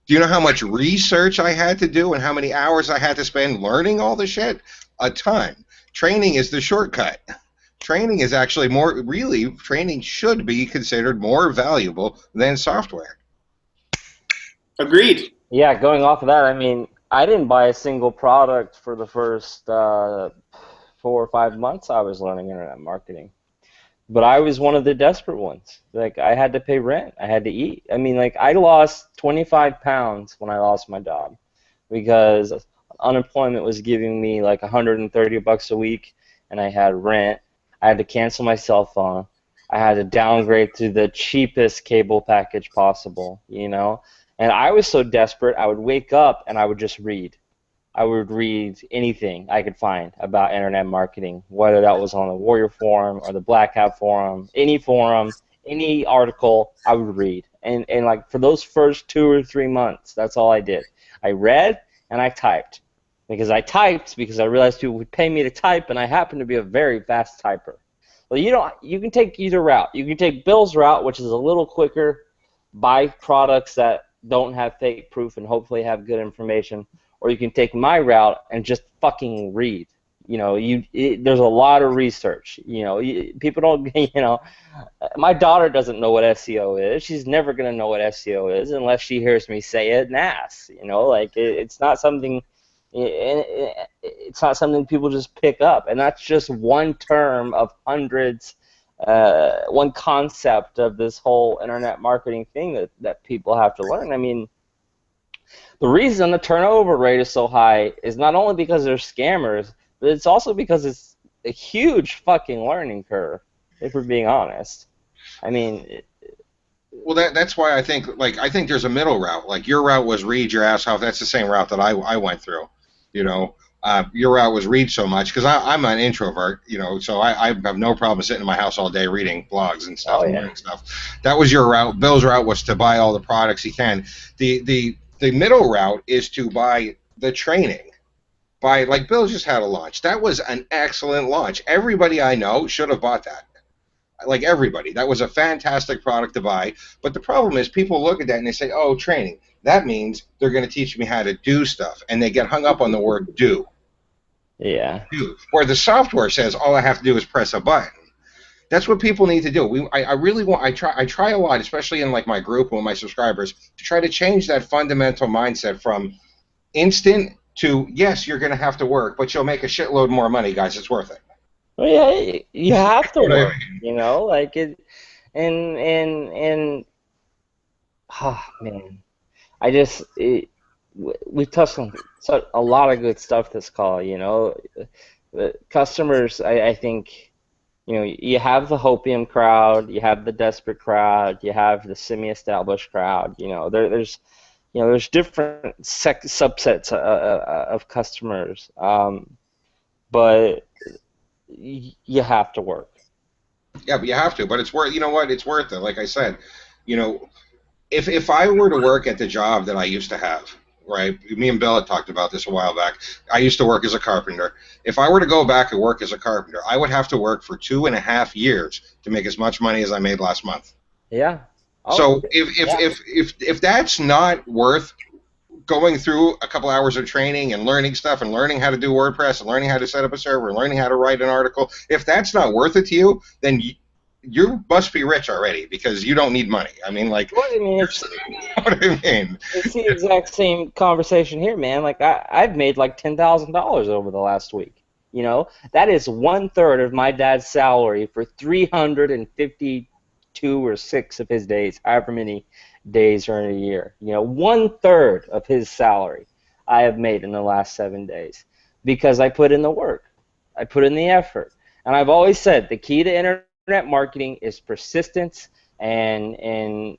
[SPEAKER 4] Do you know how much research I had to do and how many hours I had to spend learning all the shit? A ton. Training is the shortcut. Training is actually more, really, training should be considered more valuable than software.
[SPEAKER 2] Agreed.
[SPEAKER 1] Yeah, going off of that, I mean, I didn't buy a single product for the first 4 or 5 months I was learning internet marketing. But I was one of the desperate ones. Like, I had to pay rent. I had to eat. I mean, like, I lost 25 pounds when I lost my job because unemployment was giving me like $130 a week, and I had rent. I had to cancel my cell phone. I had to downgrade to the cheapest cable package possible, you know? And I was so desperate, I would wake up and I would just read. I would read anything I could find about internet marketing, whether that was on the Warrior Forum or the Black Hat Forum, any article, I would read. And like for those first 2 or 3 months, that's all I did. I read and I typed. Because I realized people would pay me to type, and I happen to be a very fast typer. Well, you can take either route. You can take Bill's route, which is a little quicker, buy products that don't have fake proof and hopefully have good information, or you can take my route and just fucking read. You know, there's a lot of research. You know, people don't, you know, my daughter doesn't know what SEO is. She's never going to know what SEO is unless she hears me say it and ask. You know, like it's not something people just pick up, and that's just one term of hundreds, one concept of this whole internet marketing thing that people have to learn. I mean, the reason the turnover rate is so high is not only because they're scammers, but it's also because it's a huge fucking learning curve, if we're being honest. I mean,
[SPEAKER 4] well, that's why I think there's a middle route. Like your route was read your ass off. That's the same route that I went through. You know, your route was read so much because I'm an introvert. You know, so I have no problem sitting in my house all day reading blogs and stuff and learning stuff. That was your route. Bill's route was to buy all the products he can. The middle route is to buy the training. Like Bill just had a launch. That was an excellent launch. Everybody I know should have bought that. like everybody. That was a fantastic product to buy. But the problem is people look at that and they say, oh, training. That means they're going to teach me how to do stuff. And they get hung up on the word do.
[SPEAKER 1] Yeah.
[SPEAKER 4] Do. Where the software says all I have to do is press a button. That's what people need to do. I really want. I try a lot, especially in like my group with my subscribers, to try to change that fundamental mindset from instant to yes, you're going to have to work, but you'll make a shitload more money, guys. It's worth it.
[SPEAKER 1] Well, yeah, you have to
[SPEAKER 4] You know what I
[SPEAKER 1] work, you know, like it, and ah, man, we touched on a lot of good stuff this call, you know. Customers, I think, you know, you have the hopium crowd, you have the desperate crowd, you have the semi-established crowd, you know, there's different subsets of customers, but you have to work.
[SPEAKER 4] Yeah, but you have to. But it's worth. You know what? It's worth it. Like I said, you know, if I were to work at the job that I used to have, right? Me and Bill had talked about this a while back. I used to work as a carpenter. If I were to go back and work as a carpenter, I would have to work for 2.5 years to make as much money as I made last month.
[SPEAKER 1] Yeah. Oh,
[SPEAKER 4] So
[SPEAKER 1] yeah.
[SPEAKER 4] if that's not worth going through a couple hours of training and learning stuff and learning how to do WordPress and learning how to set up a server and learning how to write an article, if that's not worth it to you, then you must be rich already because you don't need money. I mean, like,
[SPEAKER 1] Well, I mean, it's
[SPEAKER 4] you know what I mean?
[SPEAKER 1] it's the exact same conversation here, man. Like I've made like $10,000 over the last week. You know, that is 1/3 of my dad's salary for 352 or 6 of his days, however many days are in a year. You know, 1/3 of his salary I have made in the last 7 days because I put in the work, I put in the effort, and I've always said the key to internet marketing is persistence, and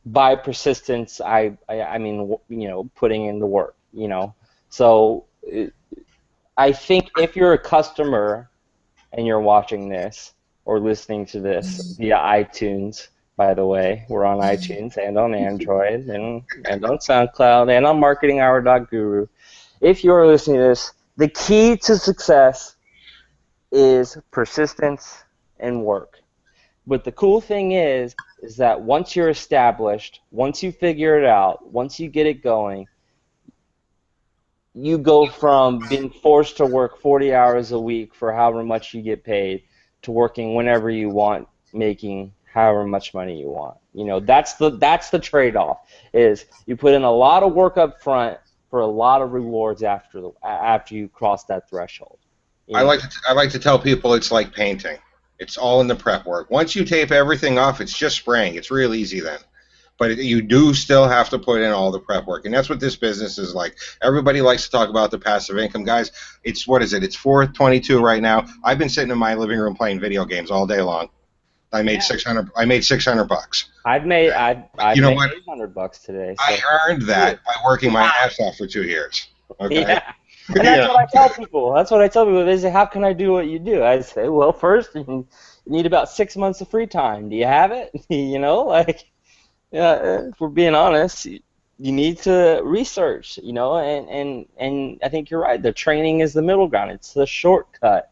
[SPEAKER 1] by persistence, I mean, you know, putting in the work, you know. So I think if you're a customer and you're watching this or listening to this via iTunes, by the way, we're on iTunes and on Android and on SoundCloud and on marketinghour.guru. If you're listening to this, the key to success is persistence and work. But the cool thing is that once you're established, once you figure it out, once you get it going, you go from being forced to work 40 hours a week for however much you get paid to working whenever you want, making however much money you want. You know, that's the trade-off. Is you put in a lot of work up front for a lot of rewards after you cross that threshold. You know?
[SPEAKER 4] I like to tell people it's like painting. It's all in the prep work. Once you tape everything off, it's just spraying. It's real easy then. But you do still have to put in all the prep work, and that's what this business is like. Everybody likes to talk about the passive income, guys. It's what is it? It's 4:22 right now. I've been sitting in my living room playing video games all day long. I made 600. I made $600.
[SPEAKER 1] I've made
[SPEAKER 4] You know
[SPEAKER 1] made
[SPEAKER 4] what?
[SPEAKER 1] $800 today. So.
[SPEAKER 4] I earned that by working my ass off for 2 years. Okay.
[SPEAKER 1] Yeah. And that's what I tell people. That's what I tell people. They say, how can I do what you do? I say, well, first, you need about 6 months of free time. Do you have it? You know, like, yeah, if we're being honest, you need to research, you know, and I think you're right. The training is the middle ground. It's the shortcut.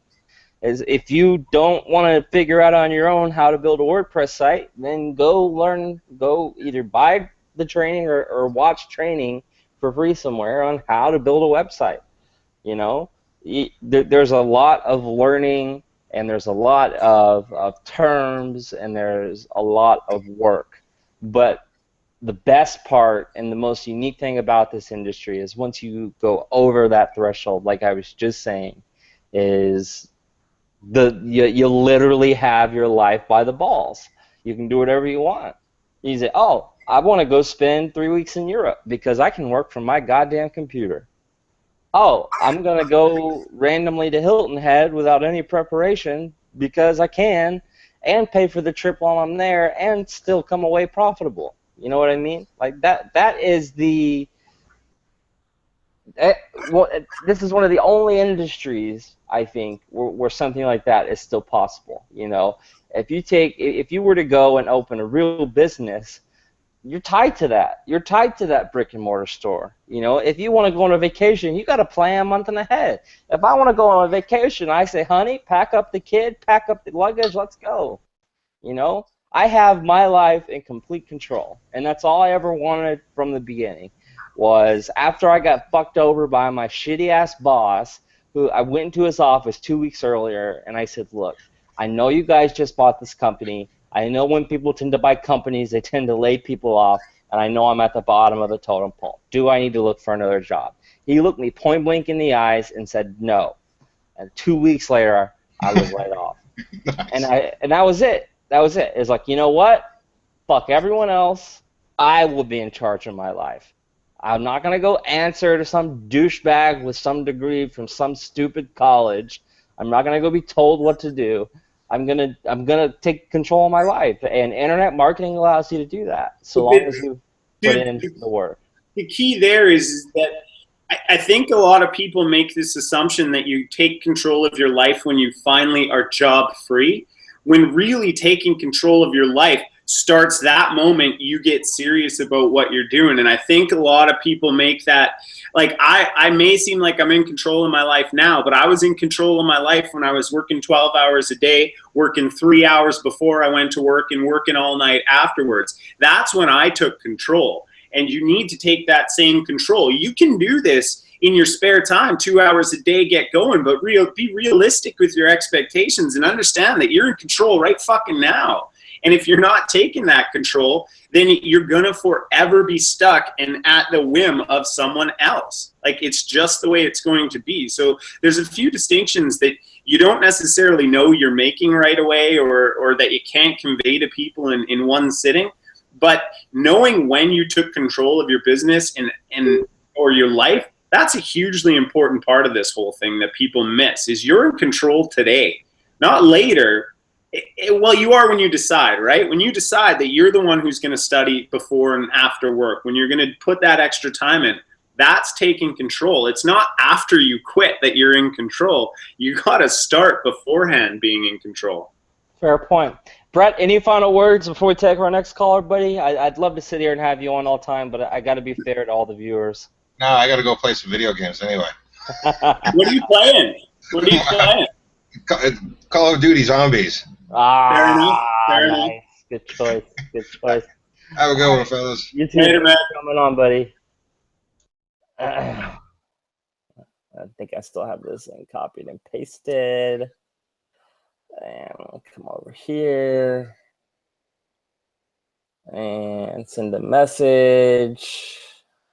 [SPEAKER 1] Is if you don't want to figure out on your own how to build a WordPress site, then go either buy the training or watch training for free somewhere on how to build a website. You know, there's a lot of learning, and there's a lot of terms, and there's a lot of work. But the best part and the most unique thing about this industry is once you go over that threshold, like I was just saying, is you literally have your life by the balls. You can do whatever you want. You say, oh, I want to go spend 3 weeks in Europe because I can work from my goddamn computer. Oh, I'm going to go randomly to Hilton Head without any preparation because I can, and pay for the trip while I'm there and still come away profitable. You know what I mean? Like that is this is one of the only industries, I think, where something like that is still possible. You know, if you were to go and open a real business, you're tied to that. You're tied to that brick and mortar store. You know, if you want to go on a vacation, you got to plan a month and ahead. If I want to go on a vacation, I say, honey, pack up the kid, pack up the luggage, let's go. You know, I have my life in complete control, and that's all I ever wanted from the beginning. Was after I got fucked over by my shitty ass boss, who I went into his office 2 weeks earlier, and I said, "Look, I know you guys just bought this company. I know when people tend to buy companies, they tend to lay people off, and I know I'm at the bottom of the totem pole. Do I need to look for another job?" He looked me point blank in the eyes and said, "No." And 2 weeks later, I was laid off. And that was it. That was it. It's like, you know what? Fuck everyone else. I will be in charge of my life. I'm not gonna go answer to some douchebag with some degree from some stupid college. I'm not gonna go be told what to do. I'm gonna take control of my life. And internet marketing allows you to do that, so long as you put
[SPEAKER 2] Dude,
[SPEAKER 1] in the work.
[SPEAKER 2] the key there is that I think a lot of people make this assumption that you take control of your life when you finally are job free, when really taking control of your life starts that moment you get serious about what you're doing. And I think a lot of people make that, like, I may seem like I'm in control of my life now, but I was in control of my life when I was working 12 hours a day, working 3 hours before I went to work, and working all night afterwards. That's when I took control. And you need to take that same control. You can do this in your spare time, 2 hours a day, get going, but be realistic with your expectations and understand that you're in control right fucking now. And if you're not taking that control, then you're going to forever be stuck and at the whim of someone else. Like, it's just the way it's going to be. So there's a few distinctions that you don't necessarily know you're making right away, or that you can't convey to people in one sitting. But knowing when you took control of your business and or your life, that's a hugely important part of this whole thing that people miss, is you're in control today, not later. Well, you are when you decide, right? When you decide that you're the one who's going to study before and after work, when you're going to put that extra time in, that's taking control. It's not after you quit that you're in control. You got to start beforehand being in control.
[SPEAKER 1] Fair point. Brett, any final words before we take our next caller, buddy? I'd love to sit here and have you on all the time, but I got to be fair to all the viewers.
[SPEAKER 4] No, I got to go play some video games anyway.
[SPEAKER 2] What are you playing? What are you playing?
[SPEAKER 4] Call of Duty Zombies.
[SPEAKER 2] Fair enough. Fair
[SPEAKER 1] Nice.
[SPEAKER 2] enough.
[SPEAKER 1] Good choice. Good choice.
[SPEAKER 4] Have a good one, fellas.
[SPEAKER 1] You too.
[SPEAKER 2] Later, man.
[SPEAKER 1] Coming on, buddy. I think I still have this thing copied and pasted. And I'll come over here and send a message.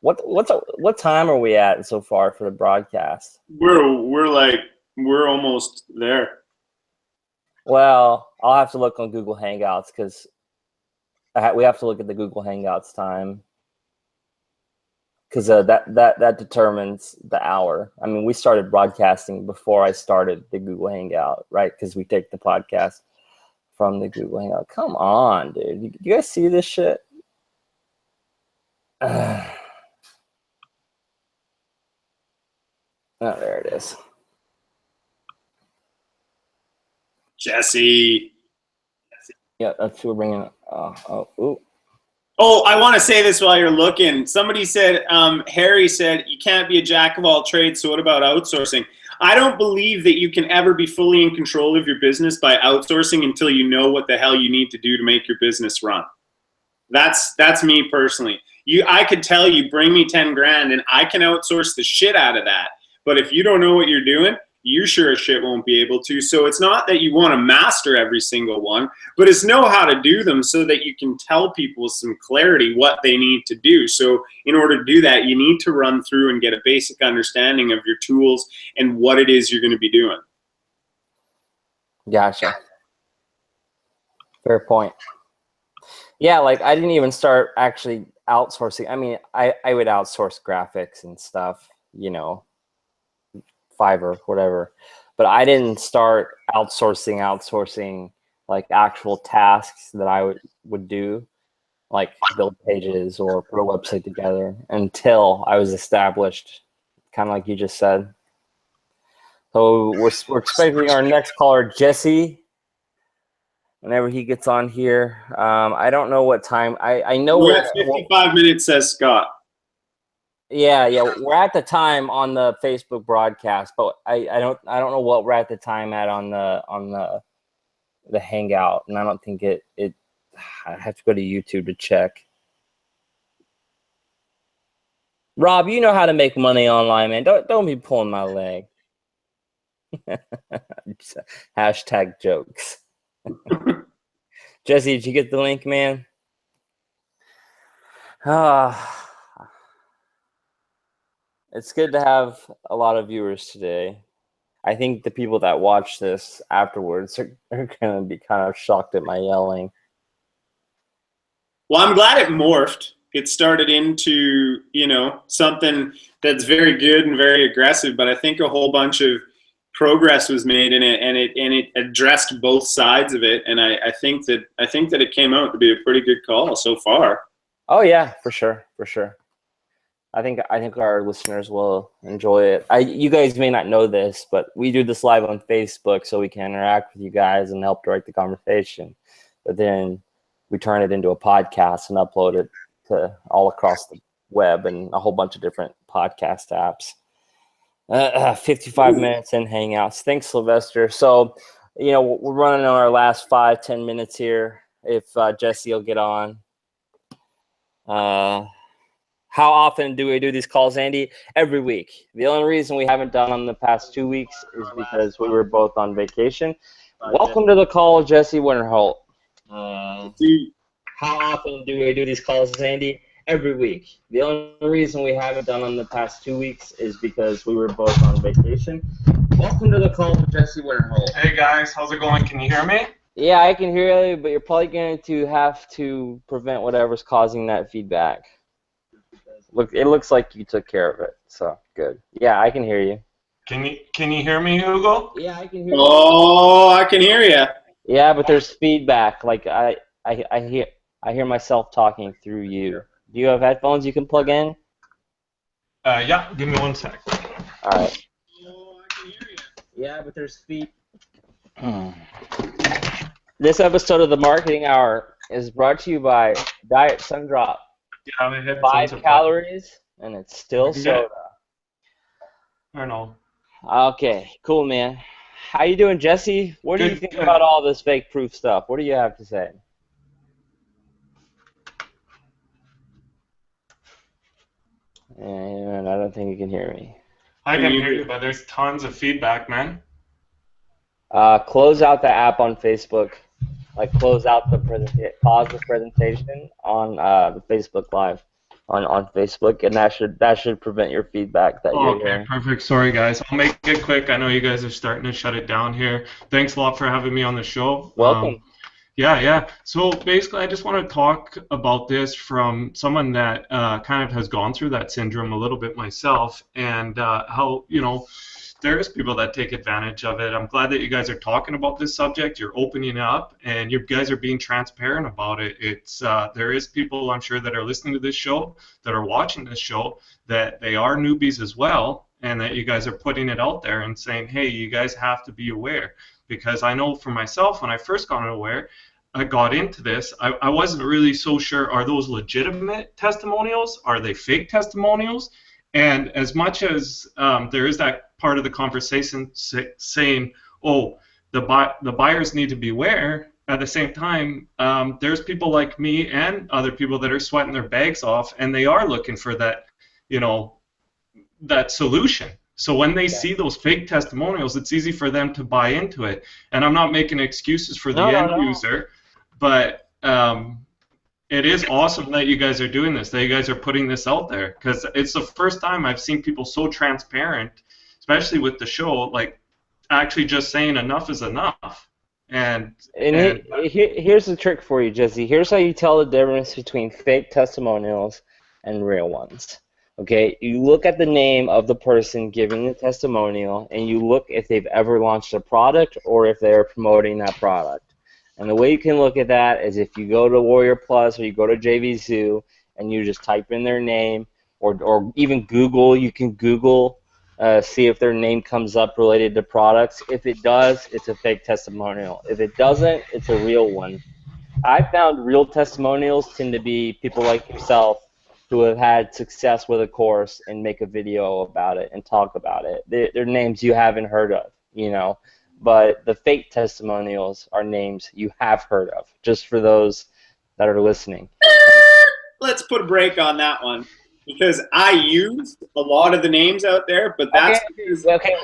[SPEAKER 1] What time are we at so far for the broadcast?
[SPEAKER 2] We're almost there.
[SPEAKER 1] Well, I'll have to look on Google Hangouts because we have to look at the Google Hangouts time because that determines the hour. I mean, we started broadcasting before I started the Google Hangout, right? Because we take the podcast from the Google Hangout. Come on, dude. You guys see this shit? Oh, there it is.
[SPEAKER 2] Jesse.
[SPEAKER 1] Yeah, that's who we're bringing up. Ooh.
[SPEAKER 2] Oh, I want to say this while you're looking. Somebody said, Harry said, you can't be a jack of all trades, so what about outsourcing? I don't believe that you can ever be fully in control of your business by outsourcing until you know what the hell you need to do to make your business run. That's me personally. I could tell you, bring me 10 grand and I can outsource the shit out of that. But if you don't know what you're doing, you sure as shit won't be able to. So it's not that you want to master every single one, but it's know how to do them so that you can tell people with some clarity what they need to do. So in order to do that, you need to run through and get a basic understanding of your tools and what it is you're going to be doing.
[SPEAKER 1] Gotcha. Fair point. Yeah, like I didn't even start actually outsourcing. I mean, I would outsource graphics and stuff, you know, Fiverr, whatever. But I didn't start outsourcing like actual tasks that I would do, like build pages or put a website together until I was established, kind of like you just said. So we're expecting our next caller, Jesse. Whenever he gets on here, I don't know what time. I know
[SPEAKER 2] we're at 55 minutes, says Scott.
[SPEAKER 1] Yeah, we're at the time on the Facebook broadcast, but I don't know what we're at the time at on the the Hangout, and I don't think it. I have to go to YouTube to check. Rob, you know how to make money online, man. Don't be pulling my leg. Hashtag jokes. Jesse, did you get the link, man? It's good to have a lot of viewers today. I think the people that watch this afterwards are going to be kind of shocked at my yelling.
[SPEAKER 2] Well, I'm glad it morphed. It started into, something that's very good and very aggressive, but I think a whole bunch of progress was made in it, and it addressed both sides of it, and I think that it came out to be a pretty good call so far.
[SPEAKER 1] Oh yeah, for sure. I think our listeners will enjoy it. You guys may not know this, but we do this live on Facebook so we can interact with you guys and help direct the conversation. But then we turn it into a podcast and upload it to all across the web and a whole bunch of different podcast apps. 55 minutes in Hangouts. Thanks, Sylvester. So, we're running on our last 5-10 minutes here. If Jesse will get on. How often do we do these calls, Andy? Every week. The only reason we haven't done them the past 2 weeks is because we were both on vacation. Welcome to the call, Jesse Winterholt. How often do we do these calls, Andy? Every week. The only reason we haven't done them the past 2 weeks is because we were both on vacation. Welcome to the call, Jesse Winterholt.
[SPEAKER 5] Hey guys, how's it going? Can you hear me?
[SPEAKER 1] Yeah, I can hear you, but you're probably going to have to prevent whatever's causing that feedback. Look, it looks like you took care of it, so good. Yeah, I can hear you.
[SPEAKER 5] Can you hear me, Hugo?
[SPEAKER 1] Yeah, I can hear you.
[SPEAKER 2] Oh, I can hear you.
[SPEAKER 1] Yeah, but there's feedback. Like I hear myself talking through you. Do you have headphones you can plug in?
[SPEAKER 5] Yeah. Give me 1 sec.
[SPEAKER 1] All right.
[SPEAKER 2] Oh, I can hear you.
[SPEAKER 1] Yeah, but there's This episode of the Marketing Hour is brought to you by Diet Sundrop.
[SPEAKER 5] Yeah, my headphones
[SPEAKER 1] 5 calories, and it's still soda.
[SPEAKER 5] I know.
[SPEAKER 1] Okay, cool, man. How you doing, Jesse? What do you think about all this fake proof stuff? What do you have to say? And I don't think you can hear me.
[SPEAKER 5] I can hear you, but there's tons of feedback, man.
[SPEAKER 1] Close out the app on Facebook. Like close out the pause the presentation on the Facebook Live on Facebook, and that should prevent your feedback that you're hearing.
[SPEAKER 5] Perfect. Sorry, guys. I'll make it quick. I know you guys are starting to shut it down here. Thanks a lot for having me on the show.
[SPEAKER 1] Welcome.
[SPEAKER 5] Yeah. So basically, I just want to talk about this from someone that kind of has gone through that syndrome a little bit myself, and how there's people that take advantage of it. I'm glad that you guys are talking about this subject. You're opening up, and you guys are being transparent about it. It's there is people, I'm sure, that are listening to this show, that are watching this show, that they are newbies as well, and that you guys are putting it out there and saying, hey, you guys have to be aware. Because I know for myself, when I first got aware, I got into this, I wasn't really so sure, are those legitimate testimonials? Are they fake testimonials? And as much as there is that part of the conversation saying, oh, the buyers need to beware, at the same time, there's people like me and other people that are sweating their bags off, and they are looking for that, that solution. So when they see those fake testimonials, it's easy for them to buy into it. And I'm not making excuses for the end user, but it is awesome that you guys are doing this, that you guys are putting this out there, because it's the first time I've seen people so transparent, especially with the show, like actually just saying enough is enough.
[SPEAKER 1] Here's the trick for you, Jesse. Here's how you tell the difference between fake testimonials and real ones. Okay, you look at the name of the person giving the testimonial, and you look if they've ever launched a product or if they're promoting that product. And the way you can look at that is if you go to Warrior Plus or you go to JVZoo and you just type in their name, or even Google, you can Google, see if their name comes up related to products. If it does, it's a fake testimonial. If it doesn't, it's a real one. I found real testimonials tend to be people like yourself who have had success with a course and make a video about it and talk about it. They're names you haven't heard of, but the fake testimonials are names you have heard of, just for those that are listening.
[SPEAKER 2] Let's put a break on that one, because I use a lot of the names out there, but that's
[SPEAKER 1] Okay,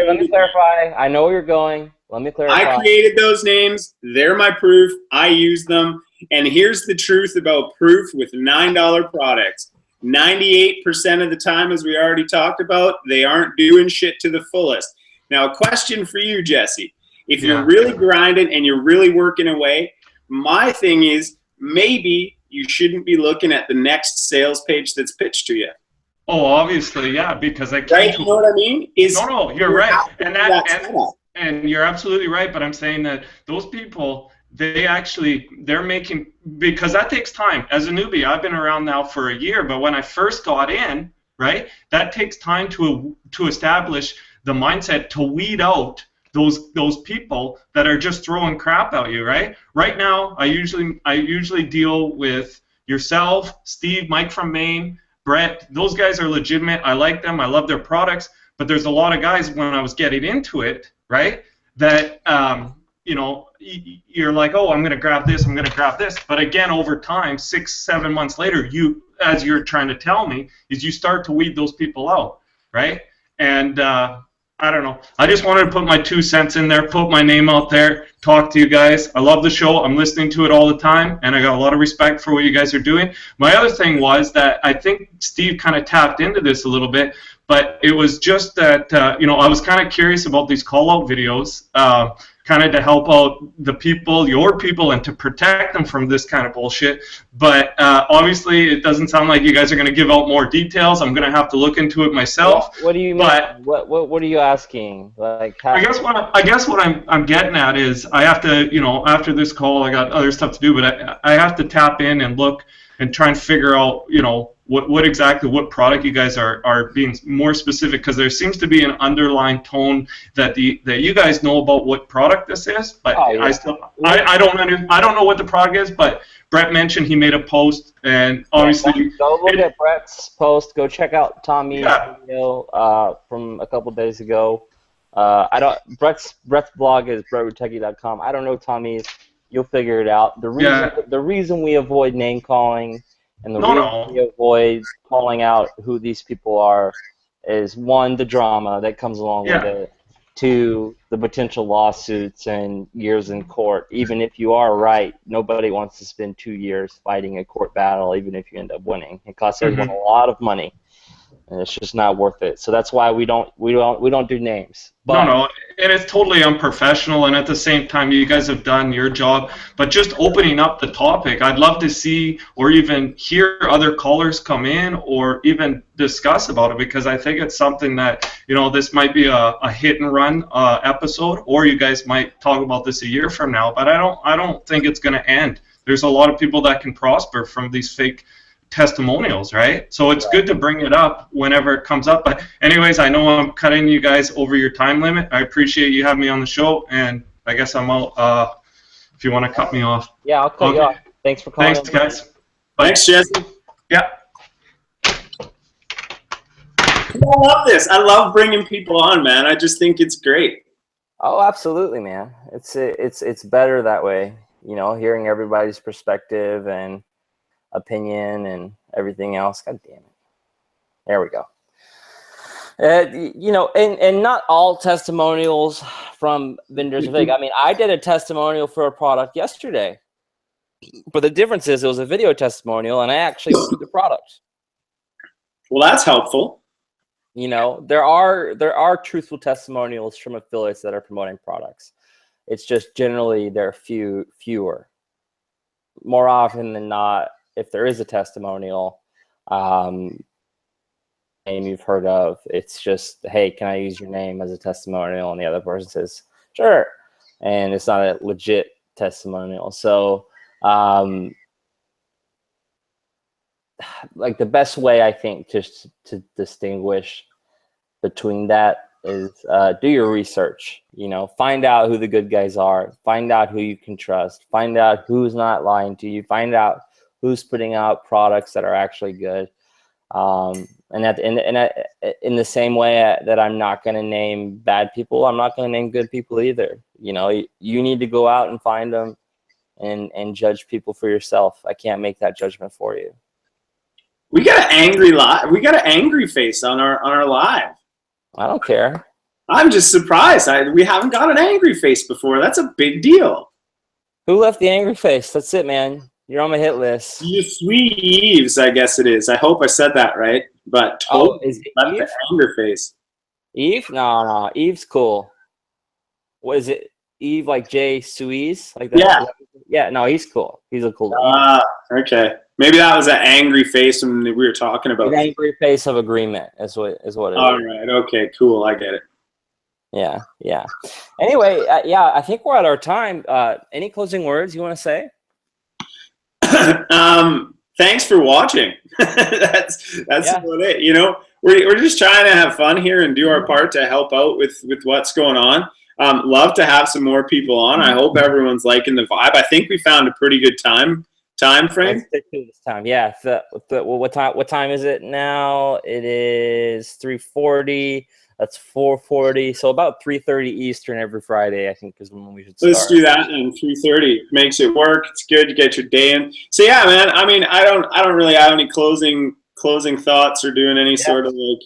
[SPEAKER 1] let me clarify. I know where you're going. Let me clarify.
[SPEAKER 2] I created those names. They're my proof. I use them. And here's the truth about proof with $9 products. 98% of the time, as we already talked about, they aren't doing shit to the fullest. Now, a question for you, Jesse. If you're really grinding and you're really working away, my thing is maybe you shouldn't be looking at the next sales page that's pitched to you.
[SPEAKER 5] Oh, obviously, yeah, because I
[SPEAKER 2] Right? You know what I mean?
[SPEAKER 5] No, you're right. And you're absolutely right, but I'm saying that those people, they're making, because that takes time. As a newbie, I've been around now for a year, but when I first got in, right, that takes time to establish the mindset to weed out those people that are just throwing crap at you, right? Right now, I usually deal with yourself, Steve, Mike from Maine, Brett. Those guys are legitimate. I like them. I love their products. But there's a lot of guys, when I was getting into it, right, that you know, you're like, oh, I'm going to grab this, I'm going to grab this. But again, over time, 6-7 months later, as you're trying to tell me, is you start to weed those people out, right? And I don't know. I just wanted to put my 2 cents in there, put my name out there, talk to you guys. I love the show. I'm listening to it all the time, and I got a lot of respect for what you guys are doing. My other thing was that I think Steve kind of tapped into this a little bit, but it was just that, you know, I was kind of curious about these call-out videos, kind of to help out the people, your people, and to protect them from this kind of bullshit. But obviously, it doesn't sound like you guys are going to give out more details. I'm going to have to look into it myself.
[SPEAKER 1] What do you mean? What are you asking? Like,
[SPEAKER 5] I guess what I'm getting at is I have to, you know, after this call, I got other stuff to do, but I have to tap in and look and try and figure out, you know, what product you guys are being more specific, because there seems to be an underlying tone that you guys know about what product this is, but I don't know what the product is. But Brett mentioned he made a post, and obviously
[SPEAKER 1] go look at Brett's post. Go check out Tommy's video from a couple days ago. Brett's blog is brettrutecky.com. I don't know Tommy's. You'll figure it out. The reason we avoid name calling and the reason we avoid calling out who these people are is, one, the drama that comes along with it, two, the potential lawsuits and years in court. Even if you are right, nobody wants to spend 2 years fighting a court battle, even if you end up winning. It costs everyone a lot of money, and it's just not worth it. So that's why we don't do names. But
[SPEAKER 5] no, and it's totally unprofessional, and at the same time, you guys have done your job. But just opening up the topic, I'd love to see or even hear other callers come in or even discuss about it, because I think it's something that, you know, this might be a hit and run episode, or you guys might talk about this a year from now. But I don't think it's going to end. There's a lot of people that can prosper from these fake testimonials, right? So it's good to bring it up whenever it comes up. But anyways, I know I'm cutting you guys over your time limit. I appreciate you having me on the show, and I guess I'm out if you want to cut me off.
[SPEAKER 1] Yeah, I'll cut you off. Thanks for calling.
[SPEAKER 5] Thanks, guys.
[SPEAKER 2] Bye. Thanks, Jesse.
[SPEAKER 5] Yeah.
[SPEAKER 2] I love this. I love bringing people on, man. I just think it's great.
[SPEAKER 1] Oh, absolutely, man. It's better that way. You know, hearing everybody's perspective and opinion and everything else. God damn it. There we go. You know, and not all testimonials from vendors are fake. I mean, I did a testimonial for a product yesterday, but the difference is it was a video testimonial, and I actually used the product.
[SPEAKER 2] Well, that's helpful.
[SPEAKER 1] You know, there are truthful testimonials from affiliates that are promoting products. It's just generally they're fewer. More often than not, if there is a testimonial name you've heard of, it's just, hey, can I use your name as a testimonial? And the other person says, sure. And it's not a legit testimonial. So like the best way, I think, just to distinguish between that is do your research. You know, find out who the good guys are. Find out who you can trust. Find out who's not lying to you. Find out who's putting out products that are actually good. And in the same way that I'm not going to name bad people, I'm not going to name good people either. You know, you need to go out and find them and judge people for yourself. I can't make that judgment for you.
[SPEAKER 2] We got an angry We got an angry face on our live.
[SPEAKER 1] I don't care.
[SPEAKER 2] I'm just surprised. We haven't got an angry face before. That's a big deal.
[SPEAKER 1] Who left the angry face? That's it, man. You're on my hit list.
[SPEAKER 2] You sweet Eves, I guess it is. I hope I said that right. But totally
[SPEAKER 1] is it
[SPEAKER 2] left
[SPEAKER 1] Eve?
[SPEAKER 2] the anger face.
[SPEAKER 1] Eve? No. Eve's cool. What is it? Eve like Jay Suisse? Like that?
[SPEAKER 2] Yeah.
[SPEAKER 1] Yeah, no, he's cool. He's a cool
[SPEAKER 2] Okay. Maybe that was an angry face when we were talking about
[SPEAKER 1] an angry face of agreement is what it is.
[SPEAKER 2] All right. Okay, cool. I get it.
[SPEAKER 1] Yeah. Anyway, I think we're at our time. Any closing words you want to say?
[SPEAKER 2] Thanks for watching. That's about it. You know, we're just trying to have fun here and do our part to help out with what's going on. Love to have some more people on. I hope everyone's liking the vibe. I think we found a pretty good time frame.
[SPEAKER 1] Let's stick to this time. Yeah. What time is it now? It is 3:40. That's 4:40. So about 3:30 Eastern every Friday, I think, is when we should start.
[SPEAKER 2] Let's do that. And 3:30 makes it work. It's good to get your day in. So yeah, man. I mean, I don't really have any closing thoughts or doing any sort of like.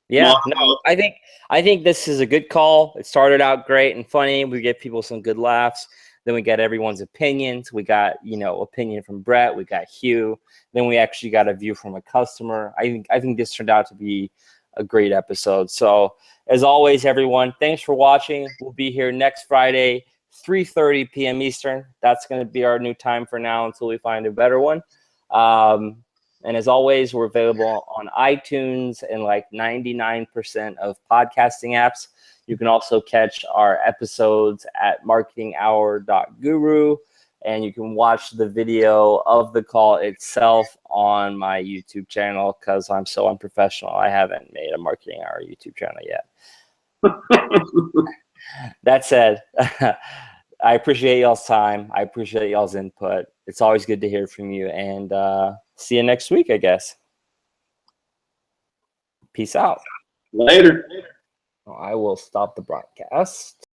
[SPEAKER 1] Yeah. No. I think this is a good call. It started out great and funny. We get people some good laughs. Then we got everyone's opinions. We got, opinion from Brett. We got Hugh. Then we actually got a view from a customer. I think this turned out to be a great episode. So as always, everyone, thanks for watching. We'll be here next Friday, 3:30 p.m. Eastern. That's going to be our new time for now until we find a better one. And as always, we're available on iTunes and like 99% of podcasting apps. You can also catch our episodes at marketinghour.guru, and you can watch the video of the call itself on my YouTube channel because I'm so unprofessional. I haven't made a Marketing Hour YouTube channel yet. That said, I appreciate y'all's time. I appreciate y'all's input. It's always good to hear from you, and see you next week, I guess. Peace out.
[SPEAKER 2] Later.
[SPEAKER 1] I will stop the broadcast.